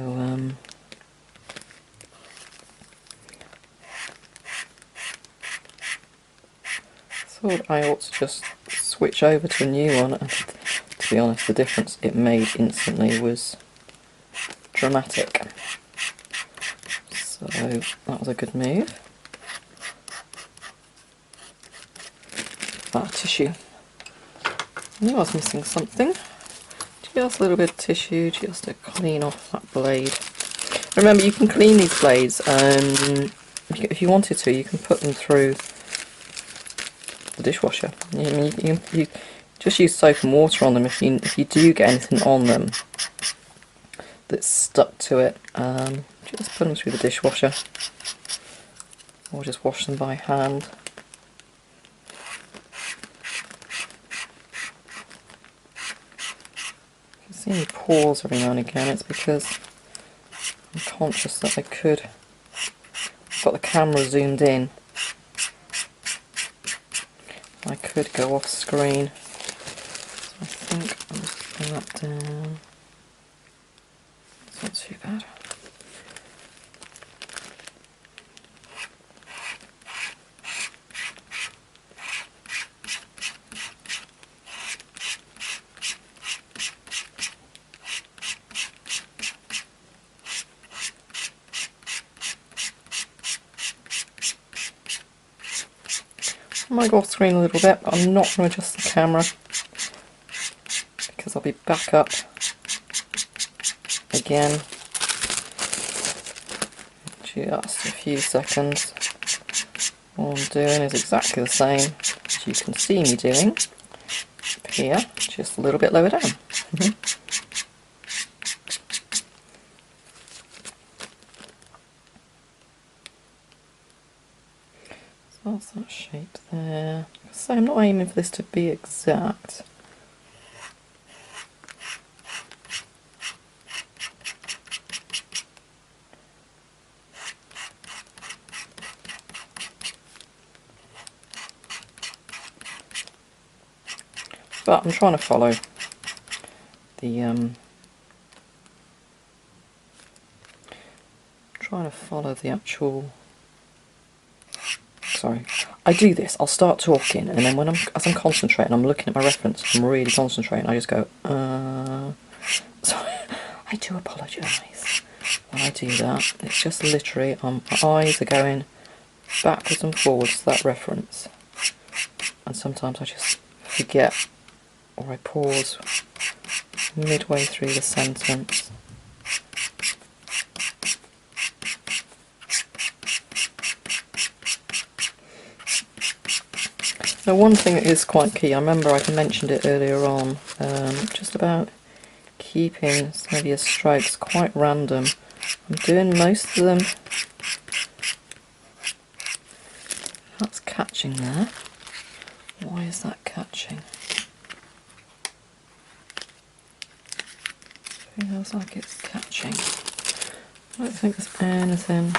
thought I ought to just switch over to a new one, and to be honest, the difference it made instantly was dramatic. So that was a good move. That tissue. I knew I was missing something. Just a little bit of tissue just to clean off that blade. Remember, you can clean these blades, if you wanted to, you can put them through the dishwasher. You just use soap and water on them if you do get anything on them that's stuck to it. Just put them through the dishwasher, or just wash them by hand. You can see me pause every now and again. It's because I'm conscious that I've got the camera zoomed in. I could go off screen, so I think I'll just bring that down. It's not too bad. I might go off screen a little bit, but I'm not going to adjust the camera because I'll be back up again just a few seconds. All I'm doing is exactly the same as you can see me doing here, just a little bit lower down. That's that shape there. So I'm not aiming for this to be exact. But I'm trying to follow the actual. Sorry, I do this. I'll start talking, and then as I'm concentrating, I'm looking at my reference. I'm really concentrating. I just go. Sorry, I do apologise when I do that. It's just literally my eyes are going backwards and forwards to that reference, and sometimes I just forget, or I pause midway through the sentence. Now, one thing that is quite key, I remember I mentioned it earlier on, just about keeping some of your strokes quite random. I'm doing most of them. That's catching there. Why is that catching? It feels like it's catching. I don't think there's anything.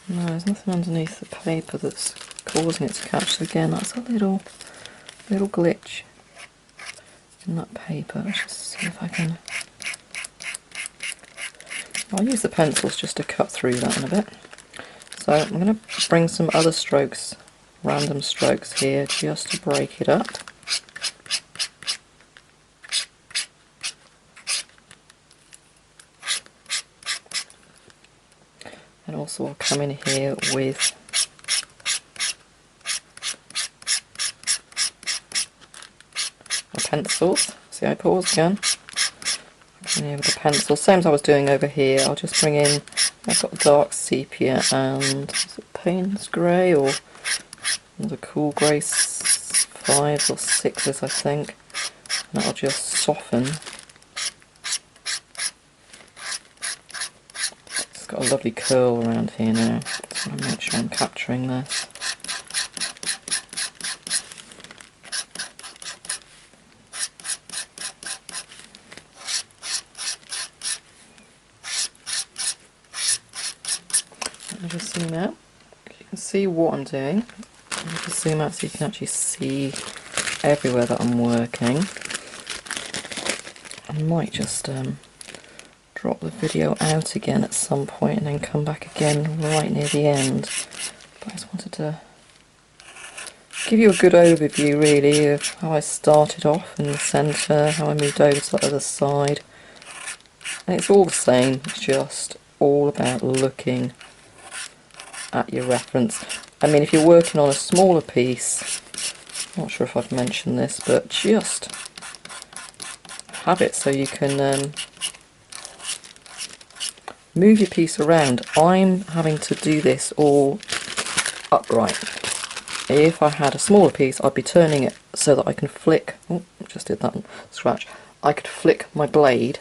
No, there's nothing underneath the paper that's causing it to catch. So again, that's a little glitch in that paper. Let's just see if I can. I'll use the pencils just to cut through that in a bit. So I'm going to bring some other strokes, random strokes here, just to break it up. And also I'll come in here with my pencils. See, I pause again. Come in here with the pencil, same as I was doing over here. I'll just bring in, I've got dark sepia and is it Payne's grey or the cool grey 5s or 6s, I think. And that'll just soften. It's got a lovely curl around here now. Just want to make sure I'm capturing this. Let me just zoom out. You can see what I'm doing. Let me just zoom out so you can actually see everywhere that I'm working. I might just drop the video out again at some point and then come back again right near the end. But I just wanted to give you a good overview really of how I started off in the centre, how I moved over to the other side. And it's all the same, it's just all about looking at your reference. I mean, if you're working on a smaller piece, I'm not sure if I've mentioned this, but just have it so you can move your piece around. I'm having to do this all upright. If I had a smaller piece, I'd be turning it so that I can flick. Oh, just did that scratch. I could flick my blade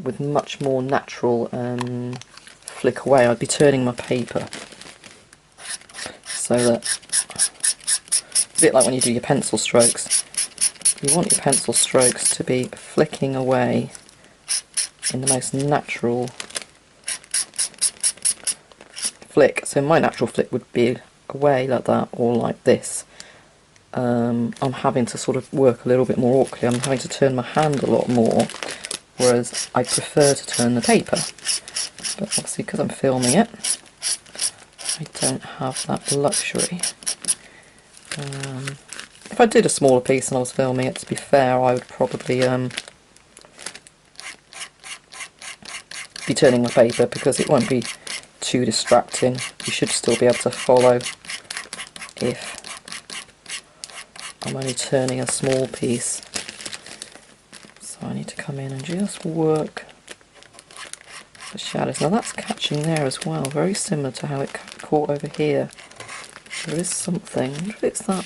with much more natural flick away. I'd be turning my paper so that, a bit like when you do your pencil strokes, you want your pencil strokes to be flicking away in the most natural flick. So my natural flick would be away like that or like this. I'm having to sort of work a little bit more awkwardly. I'm having to turn my hand a lot more, whereas I prefer to turn the paper. But obviously because I'm filming it, I don't have that luxury. If I did a smaller piece and I was filming it, to be fair, I would probably be turning my paper because it won't be too distracting. You should still be able to follow if I'm only turning a small piece. So I need to come in and just work the shadows. Now that's catching there as well, very similar to how it caught over here. There is something, I wonder if it's that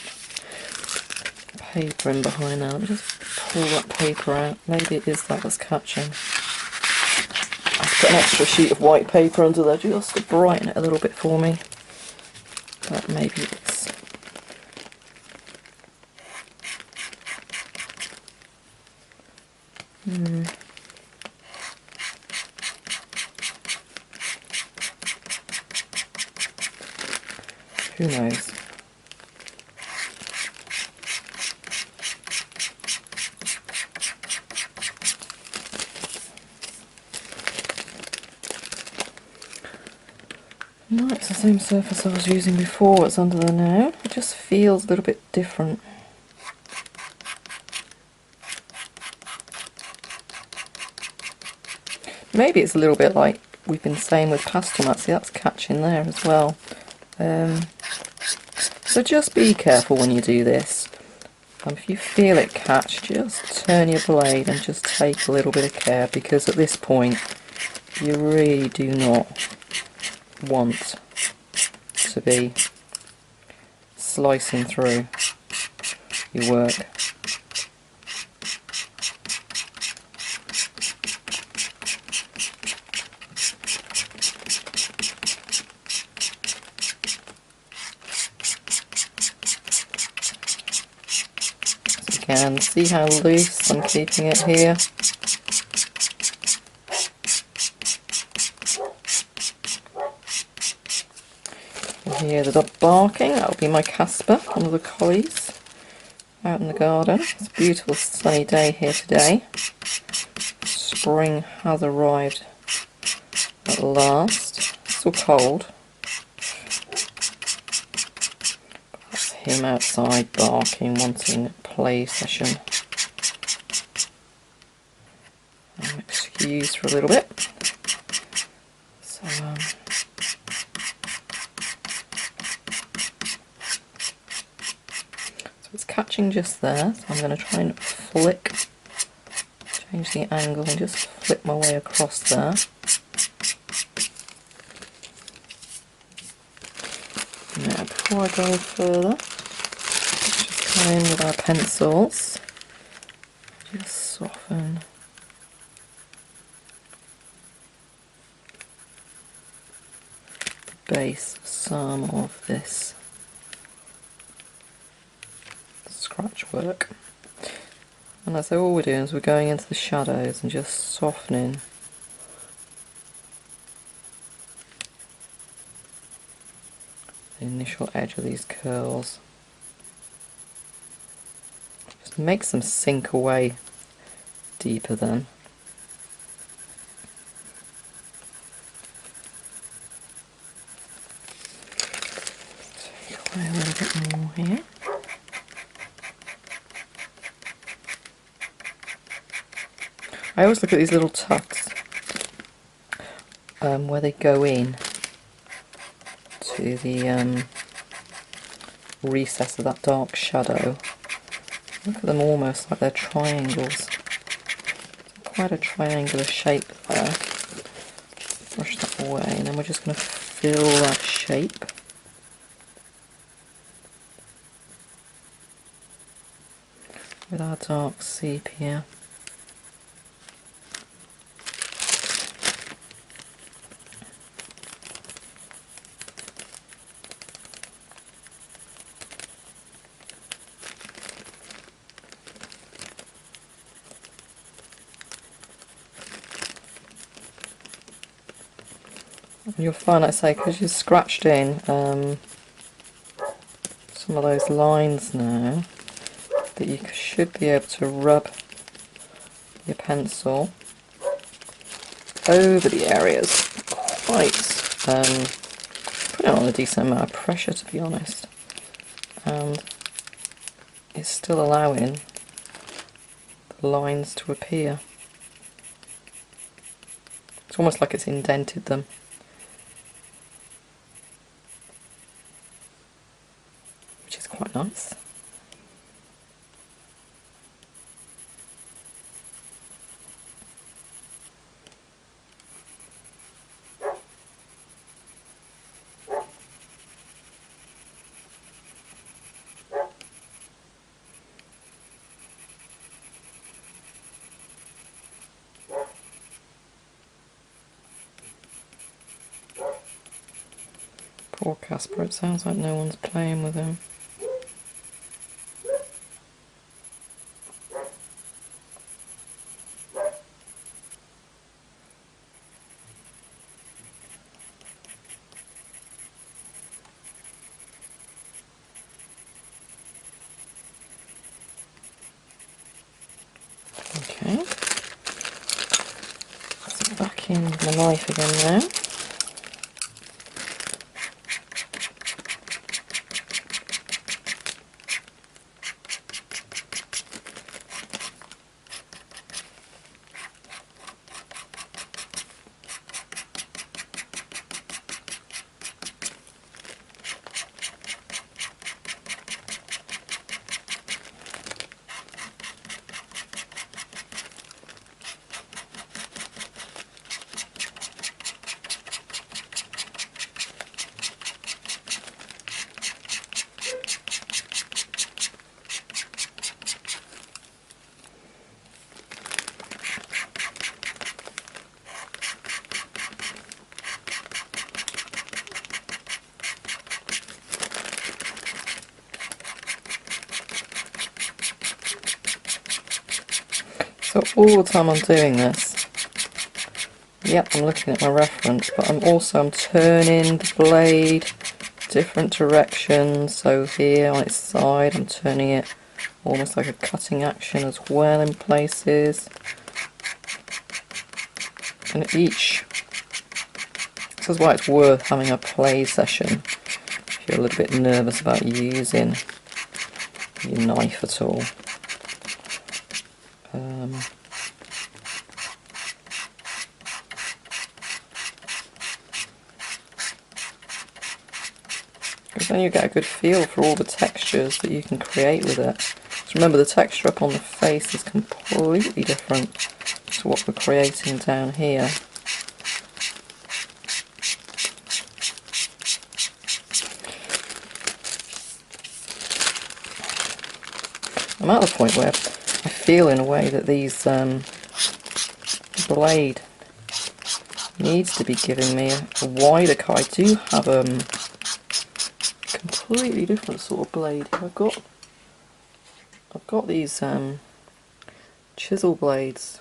paper in behind now. Let me just pull that paper out. Maybe it is that that's catching. I've put an extra sheet of white paper under there just to brighten it a little bit for me. but maybe it's who knows. No, it's the same surface I was using before. It's under there now. It just feels a little bit different. Maybe it's a little bit like we've been saying with pastel mats. See, that's catching there as well. So just be careful when you do this. If you feel it catch, just turn your blade and just take a little bit of care, because at this point you really do not want to be slicing through your work. Again, see how loose I'm keeping it here? You hear the dog barking. That'll be my Casper, one of the collies, out in the garden. It's a beautiful sunny day here today. Spring has arrived at last. It's still cold. That's him outside barking, wanting a play session. I'm excused for a little bit. So, it's catching just there, so I'm going to try and change the angle and just flick my way across there. Now before I go further, let's just come in with our pencils, just soften the base of some of this scratch work. And that's all we're doing, is we're going into the shadows and just softening the initial edge of these curls. Just makes them sink away deeper then. Take away a little bit more here. I always look at these little tufts where they go in to the recess of that dark shadow. Look at them almost like they're triangles. Quite a triangular shape there. Brush that away, and then we're just going to fill that shape. With our dark sepia. You'll find, like I say, because you've scratched in some of those lines now, that you should be able to rub your pencil over the areas quite, putting on a decent amount of pressure, to be honest, and it's still allowing the lines to appear. It's almost like it's indented them. Quite nice. Poor Casper, it sounds like no one's playing with him. Okay, so back in the knife again now. So all the time I'm doing this, yep, I'm looking at my reference, but I'm turning the blade different directions. So here on its side, I'm turning it almost like a cutting action as well in places. And this is why it's worth having a play session if you're a little bit nervous about using your knife at all. Because then you get a good feel for all the textures that you can create with it. So remember, the texture up on the face is completely different to what we're creating down here. I'm at the point where I feel in a way that these blade needs to be giving me a wider cut. I do have a completely different sort of blade. I've got these chisel blades,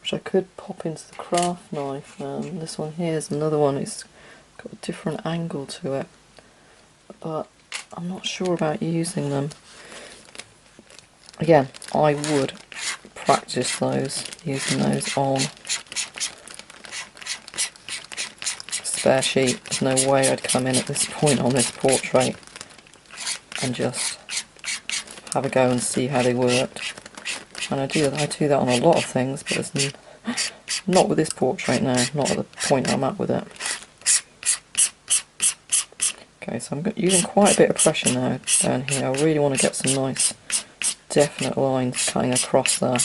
which I could pop into the craft knife. This one here is another one. It's got a different angle to it, but I'm not sure about using them. Again, I would practice using those on spare sheet. There's no way I'd come in at this point on this portrait and just have a go and see how they worked. And I do that on a lot of things, but it's not with this portrait now, not at the point I'm at with it. Okay, so I'm using quite a bit of pressure now down here. I really want to get some nice definite lines cutting across there.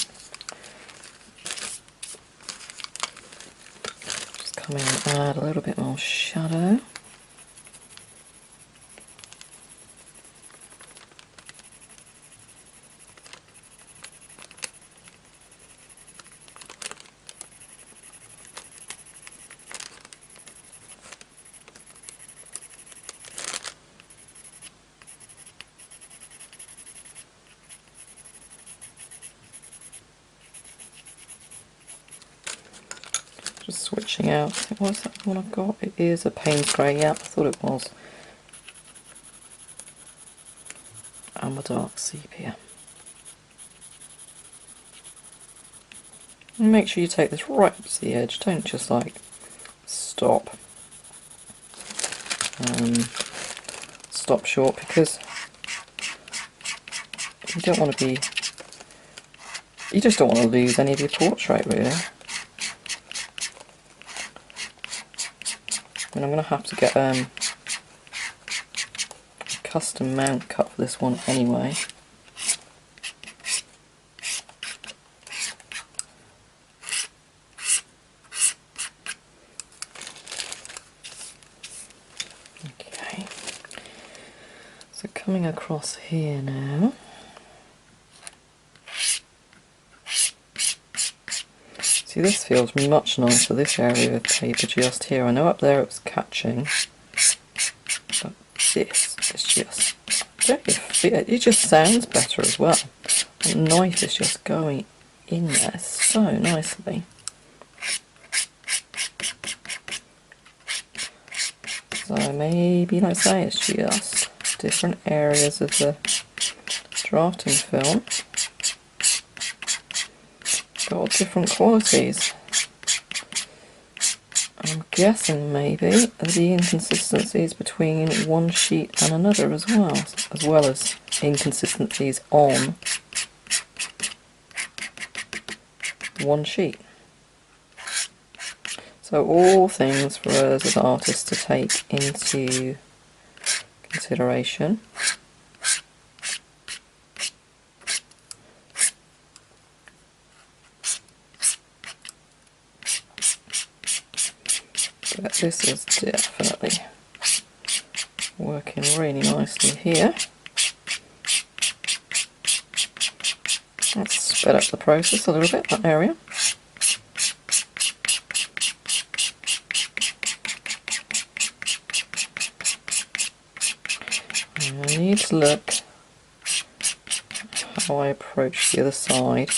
Just come in and add a little bit more shadow. Just switching out. What's that one I've got? It is a Payne's Grey, yeah, I thought it was. And my dark sepia. And make sure you take this right up to the edge, don't just like stop short, because you don't want to be, you just don't want to lose any of your portrait really. And I'm going to have to get a custom mount cut for this one anyway. Okay, so coming across here now. See, this feels much nicer, this area of paper just here. I know up there it was catching, this is just, it just sounds better as well. The knife is just going in there so nicely. So maybe, like I say, it's just different areas of the drafting film got different qualities. I'm guessing maybe the inconsistencies between one sheet and another as well as inconsistencies on one sheet. So all things for us as artists to take into consideration. But this is definitely working really nicely here. Let's sped up the process a little bit, that area. I need to look how I approach the other side.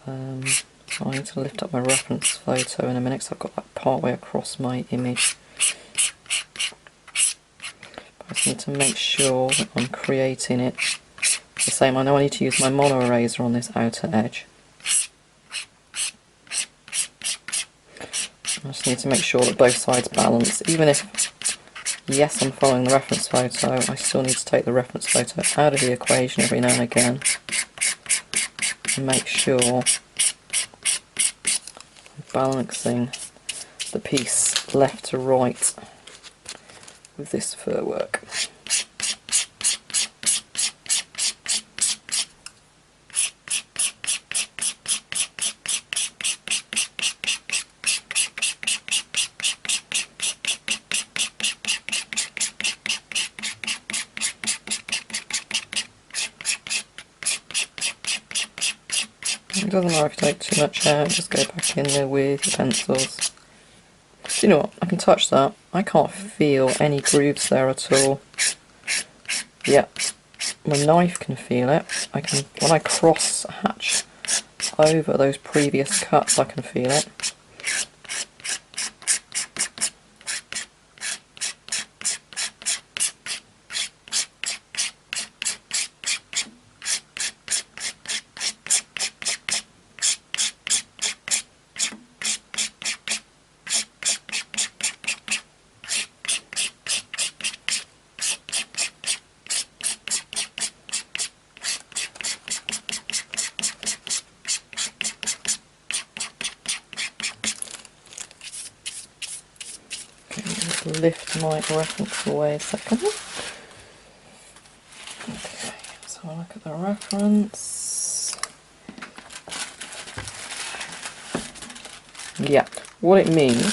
So I need to lift up my reference photo in a minute, because I've got that part way across my image. But I just need to make sure that I'm creating it the same. I know I need to use my mono eraser on this outer edge. I just need to make sure that both sides balance. Even if, yes, I'm following the reference photo, I still need to take the reference photo out of the equation every now and again and make sure balancing the piece left to right with this fur work. It doesn't matter if you take too much out, just go back in there with your pencils. Do you know what? I can touch that. I can't feel any grooves there at all. Yeah, my knife can feel it. I can, when I cross hatch over those previous cuts, I can feel it. Lift my reference away a second. Okay, so I'll look at the reference. Yeah, what it means,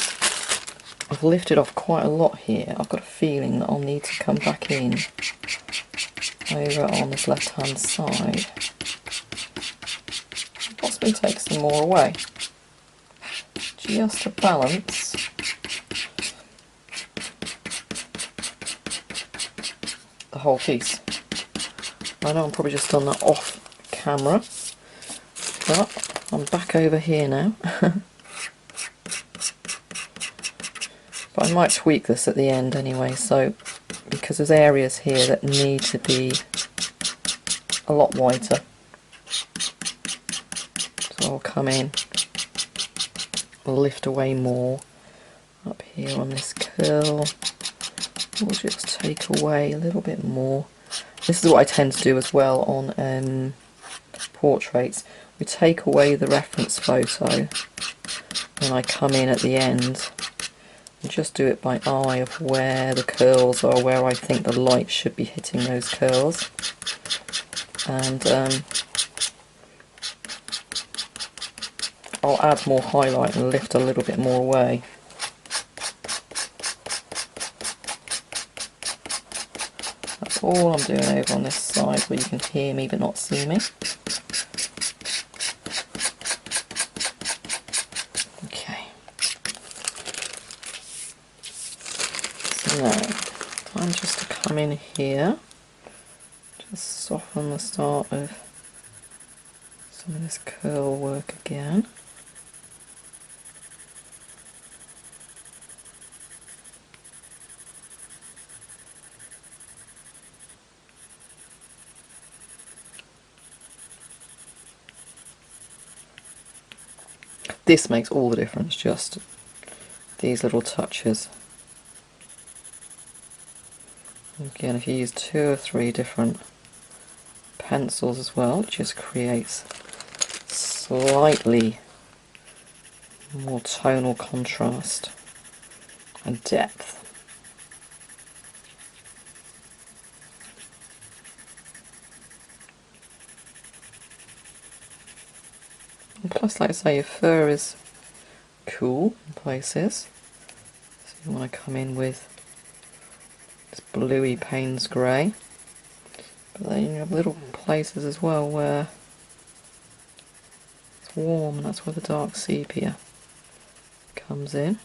I've lifted off quite a lot here. I've got a feeling that I'll need to come back in over on this left hand side. Possibly take some more away, just to balance the whole piece. I know I'm probably just done that off camera, but I'm back over here now. But I might tweak this at the end anyway, so because there's areas here that need to be a lot whiter. So I'll come in, lift away more up here on this curl. We'll just take away a little bit more. This is what I tend to do as well on portraits. We take away the reference photo and I come in at the end and just do it by eye of where the curls are, where I think the light should be hitting those curls. And I'll add more highlight and lift a little bit more away. That's all I'm doing over on this side where you can hear me but not see me. Okay. So now, time just to come in here, just soften the start of some of this curl work again. This makes all the difference, just these little touches. Again, if you use 2 or 3 different pencils as well, it just creates slightly more tonal contrast and depth. And plus, like I say, your fur is cool in places, so you want to come in with this bluey Payne's grey, but then you have little places as well where it's warm, and that's where the dark sepia comes in.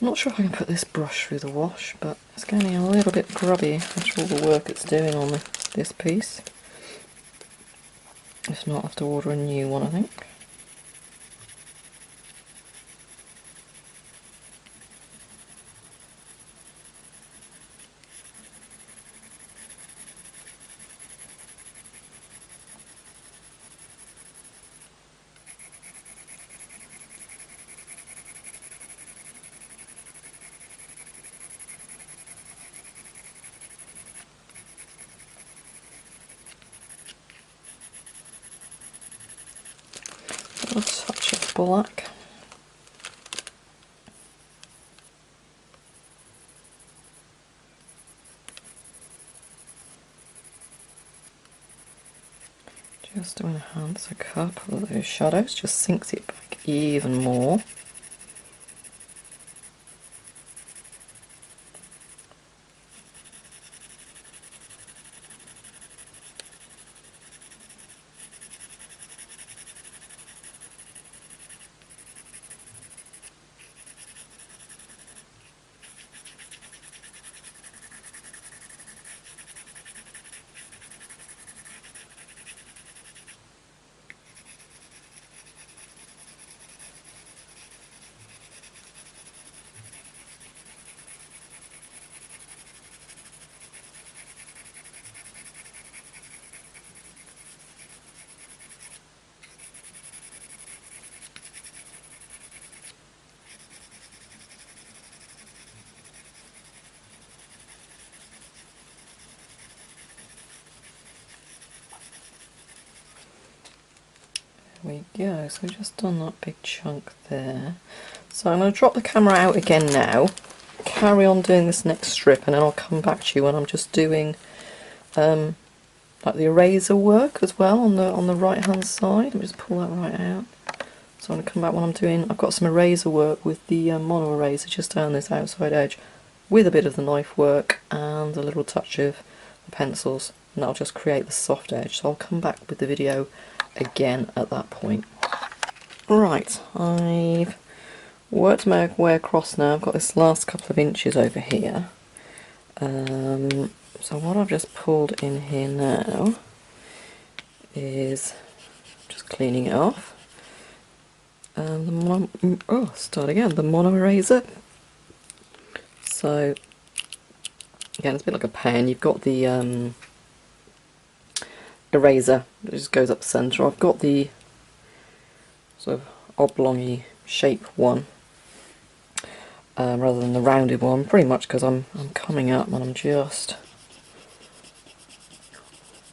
I'm not sure if I can put this brush through the wash, but it's getting a little bit grubby after all the work it's doing on this piece. If not, I'll have to order a new one, I think. A touch of black. Just to enhance a couple of those shadows, just sinks it back even more. There we go, so we've just done that big chunk there. So I'm going to drop the camera out again now, carry on doing this next strip, and then I'll come back to you when I'm just doing like the eraser work as well on the right hand side. Let me just pull that right out. So I'm going to come back when I'm doing, I've got some eraser work with the mono eraser just down this outside edge with a bit of the knife work and a little touch of the pencils, and that'll just create the soft edge. So I'll come back with the video again at that point. Right, I've worked my way across now. I've got this last couple of inches over here. So what I've just pulled in here now is just cleaning it off. And the mono eraser. So again, it's a bit like a pen. You've got the eraser that just goes up the centre. I've got the sort of oblong-y shape one rather than the rounded one, pretty much because I'm coming up and I'm just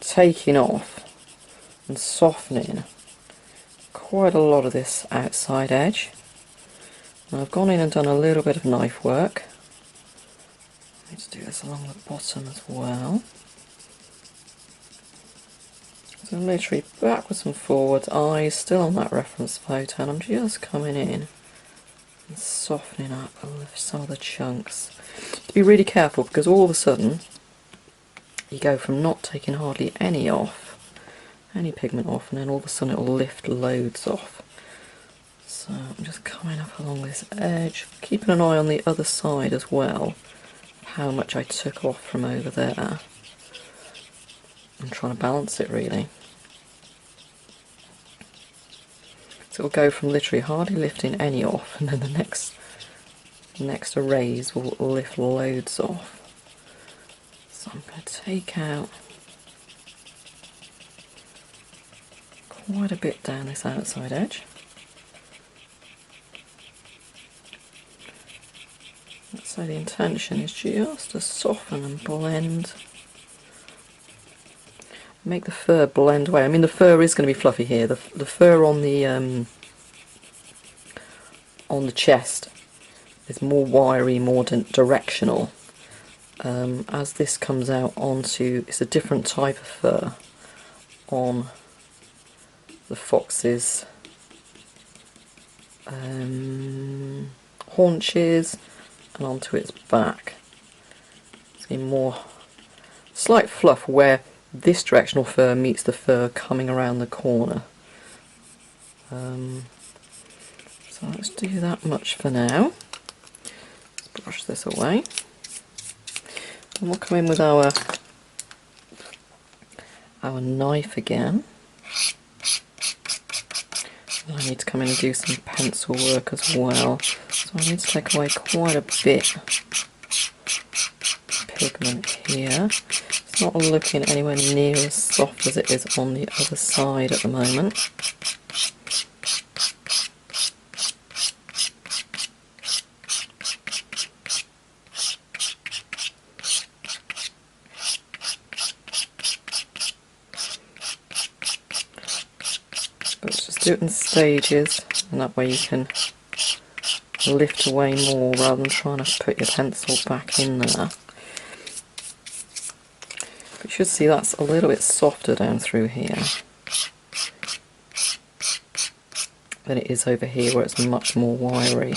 taking off and softening quite a lot of this outside edge. And I've gone in and done a little bit of knife work. Let's do this along the bottom as well. So literally backwards and forwards, eyes still on that reference photo, and I'm just coming in and softening up some of the chunks. To be really careful, because all of a sudden you go from not taking hardly any pigment off, and then all of a sudden it'll lift loads off. So I'm just coming up along this edge, keeping an eye on the other side as well, how much I took off from over there. I'm trying to balance it really. So it'll go from literally hardly lifting any off, and then the next arrays will lift loads off. So I'm going to take out quite a bit down this outside edge. So the intention is just to soften and blend. Make the fur blend away. I mean, the fur is going to be fluffy here. The fur on the chest is more wiry, more directional. As this comes out onto, it's a different type of fur on the fox's haunches and onto its back. It's going to be more slight fluff where this directional fur meets the fur coming around the corner. So let's do that much for now. Let's brush this away. And we'll come in with our knife again. And I need to come in and do some pencil work as well. So I need to take away quite a bit of pigment here. It's not looking anywhere near as soft as it is on the other side at the moment. But just do it in stages, and that way you can lift away more rather than trying to put your pencil back in there. But you should see that's a little bit softer down through here than it is over here where it's much more wiry.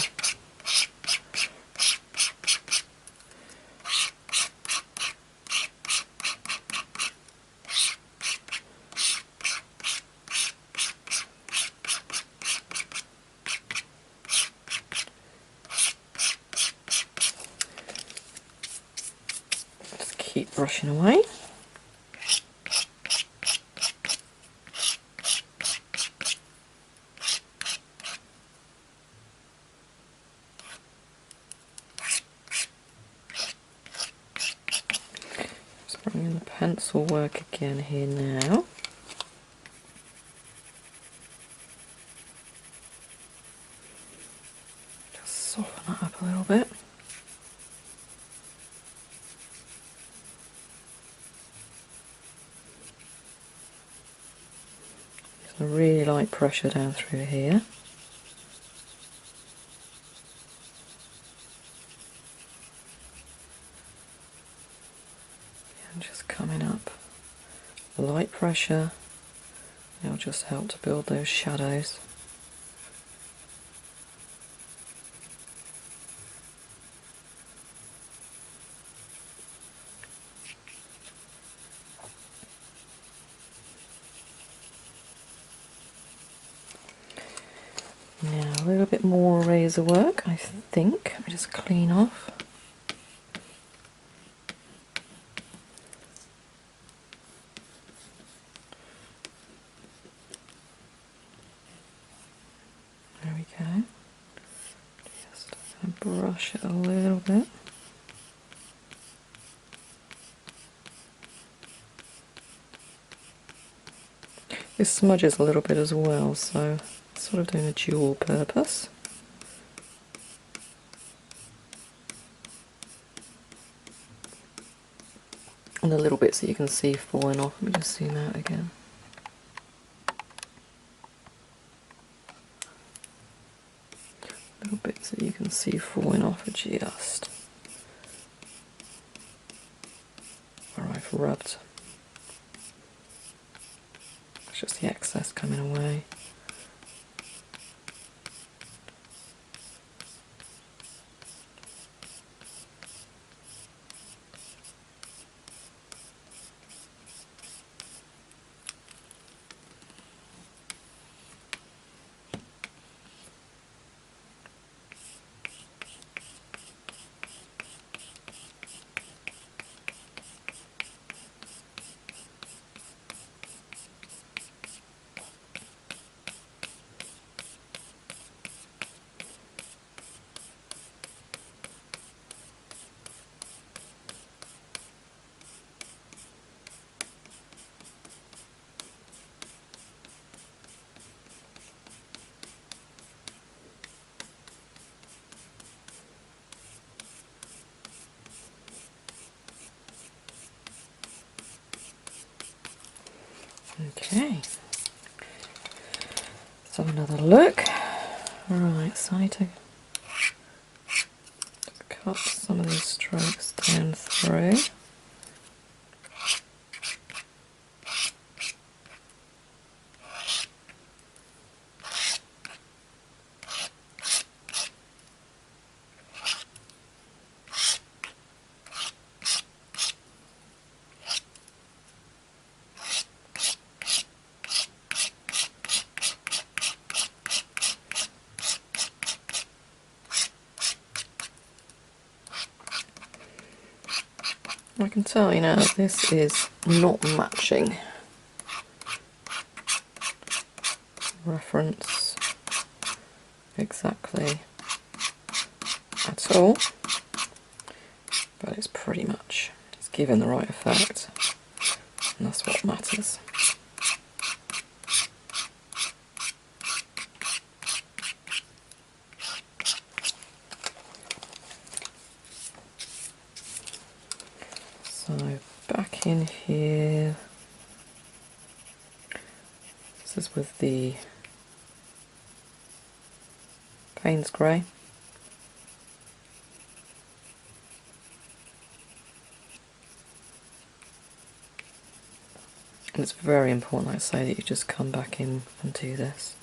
Just keep brushing away. Bring in the pencil work again here now. Just soften that up a little bit. Just a really light pressure down through here. And just coming up, light pressure, it'll just help to build those shadows. Now a little bit more razor work, I think. Let me just clean off. There we go. Just brush it a little bit. This smudges a little bit as well, so it's sort of doing a dual purpose. And the little bits that you can see falling off, let me just zoom out again. Little bits that you can see falling off are just where I've rubbed. It's just the excess coming away. Okay, let's have another look. Right, so I need to cut some of these strokes down through. I can tell you now that this is not matching reference exactly at all, but it's pretty much, it's giving the right effect, and that's what matters. So back in here, this is with the Payne's Grey. And it's very important, like I say, that you just come back in and do this.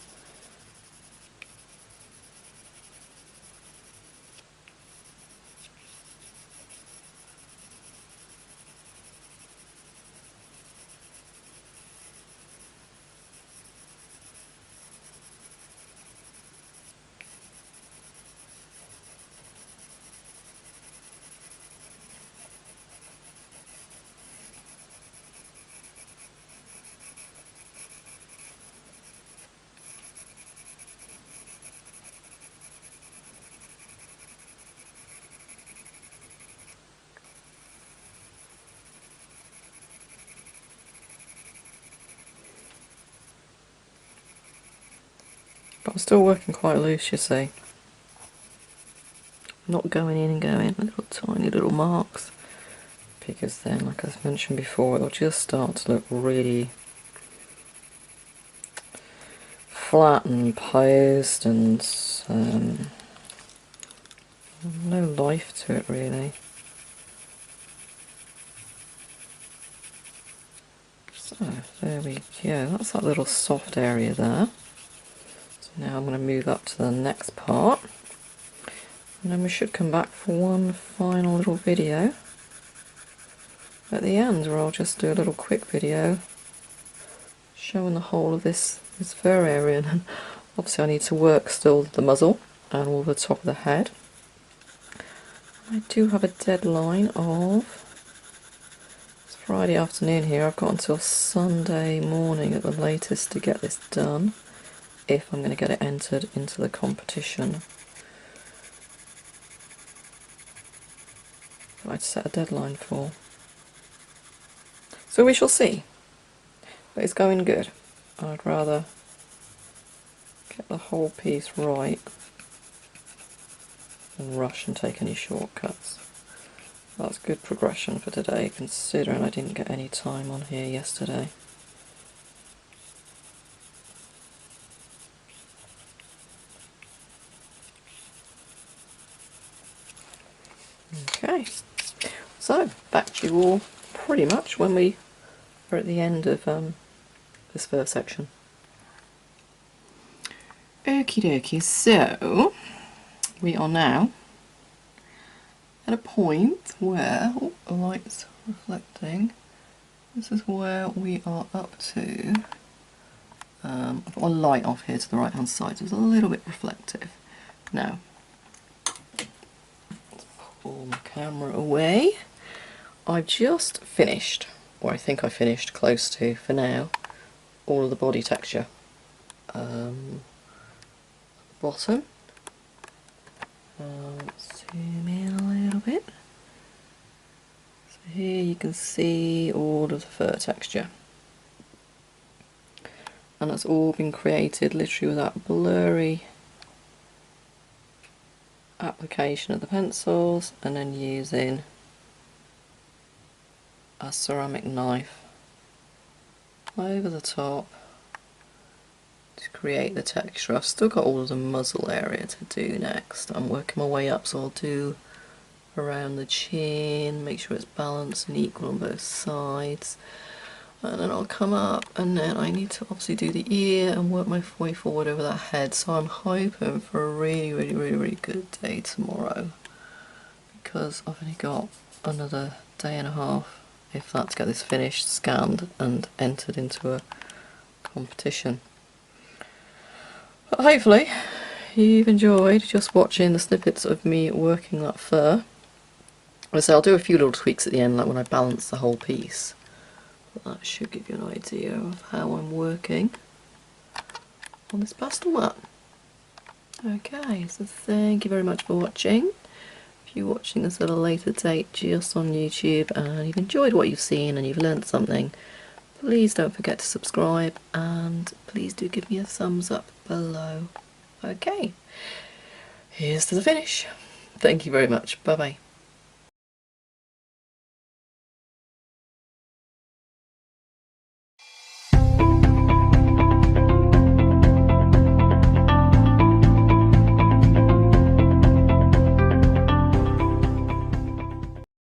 But I'm still working quite loose, you see. Not going in and going little tiny little marks, because then, like I mentioned before, it'll just start to look really flat and posed and no life to it really. So there we go, that's that little soft area there. So now I'm going to move up to the next part, and then we should come back for one final little video at the end, where I'll just do a little quick video showing the whole of this fur area. And obviously I need to work still the muzzle and all the top of the head. I do have a deadline of, it's Friday afternoon here, I've got until Sunday morning at the latest to get this done, if I'm going to get it entered into the competition. I'd set a deadline for. So we shall see. But it's going good. I'd rather get the whole piece right than rush and take any shortcuts. That's good progression for today, considering I didn't get any time on here yesterday. Okay, so back to you all pretty much when we are at the end of this first section. Okie dokie, so we are now at a point where, oh, the light's reflecting, this is where we are up to. I've got a light off here to the right hand side, so it's a little bit reflective. Now, let's pull the camera away. I've just finished, or I think I finished close to, for now, all of the body texture. Bottom. Zoom in a little bit. So here you can see all of the fur texture. And that's all been created literally with that blurry application of the pencils, and then using a ceramic knife over the top to create the texture. I've still got all of the muzzle area to do next. I'm working my way up, so I'll do around the chin, make sure it's balanced and equal on both sides. And then I'll come up, and then I need to obviously do the ear and work my way forward over that head. So I'm hoping for a really good day tomorrow, because I've only got another day and a half, if that, to get this finished, scanned and entered into a competition. But hopefully you've enjoyed just watching the snippets of me working that fur. So I'll do a few little tweaks at the end, like when I balance the whole piece. But that should give you an idea of how I'm working on this pastel mat. Okay, so thank you very much for watching. If you're watching this at a later date just on YouTube and you've enjoyed what you've seen and you've learnt something, please don't forget to subscribe, and please do give me a thumbs up below. Okay, here's to the finish. Thank you very much. Bye bye.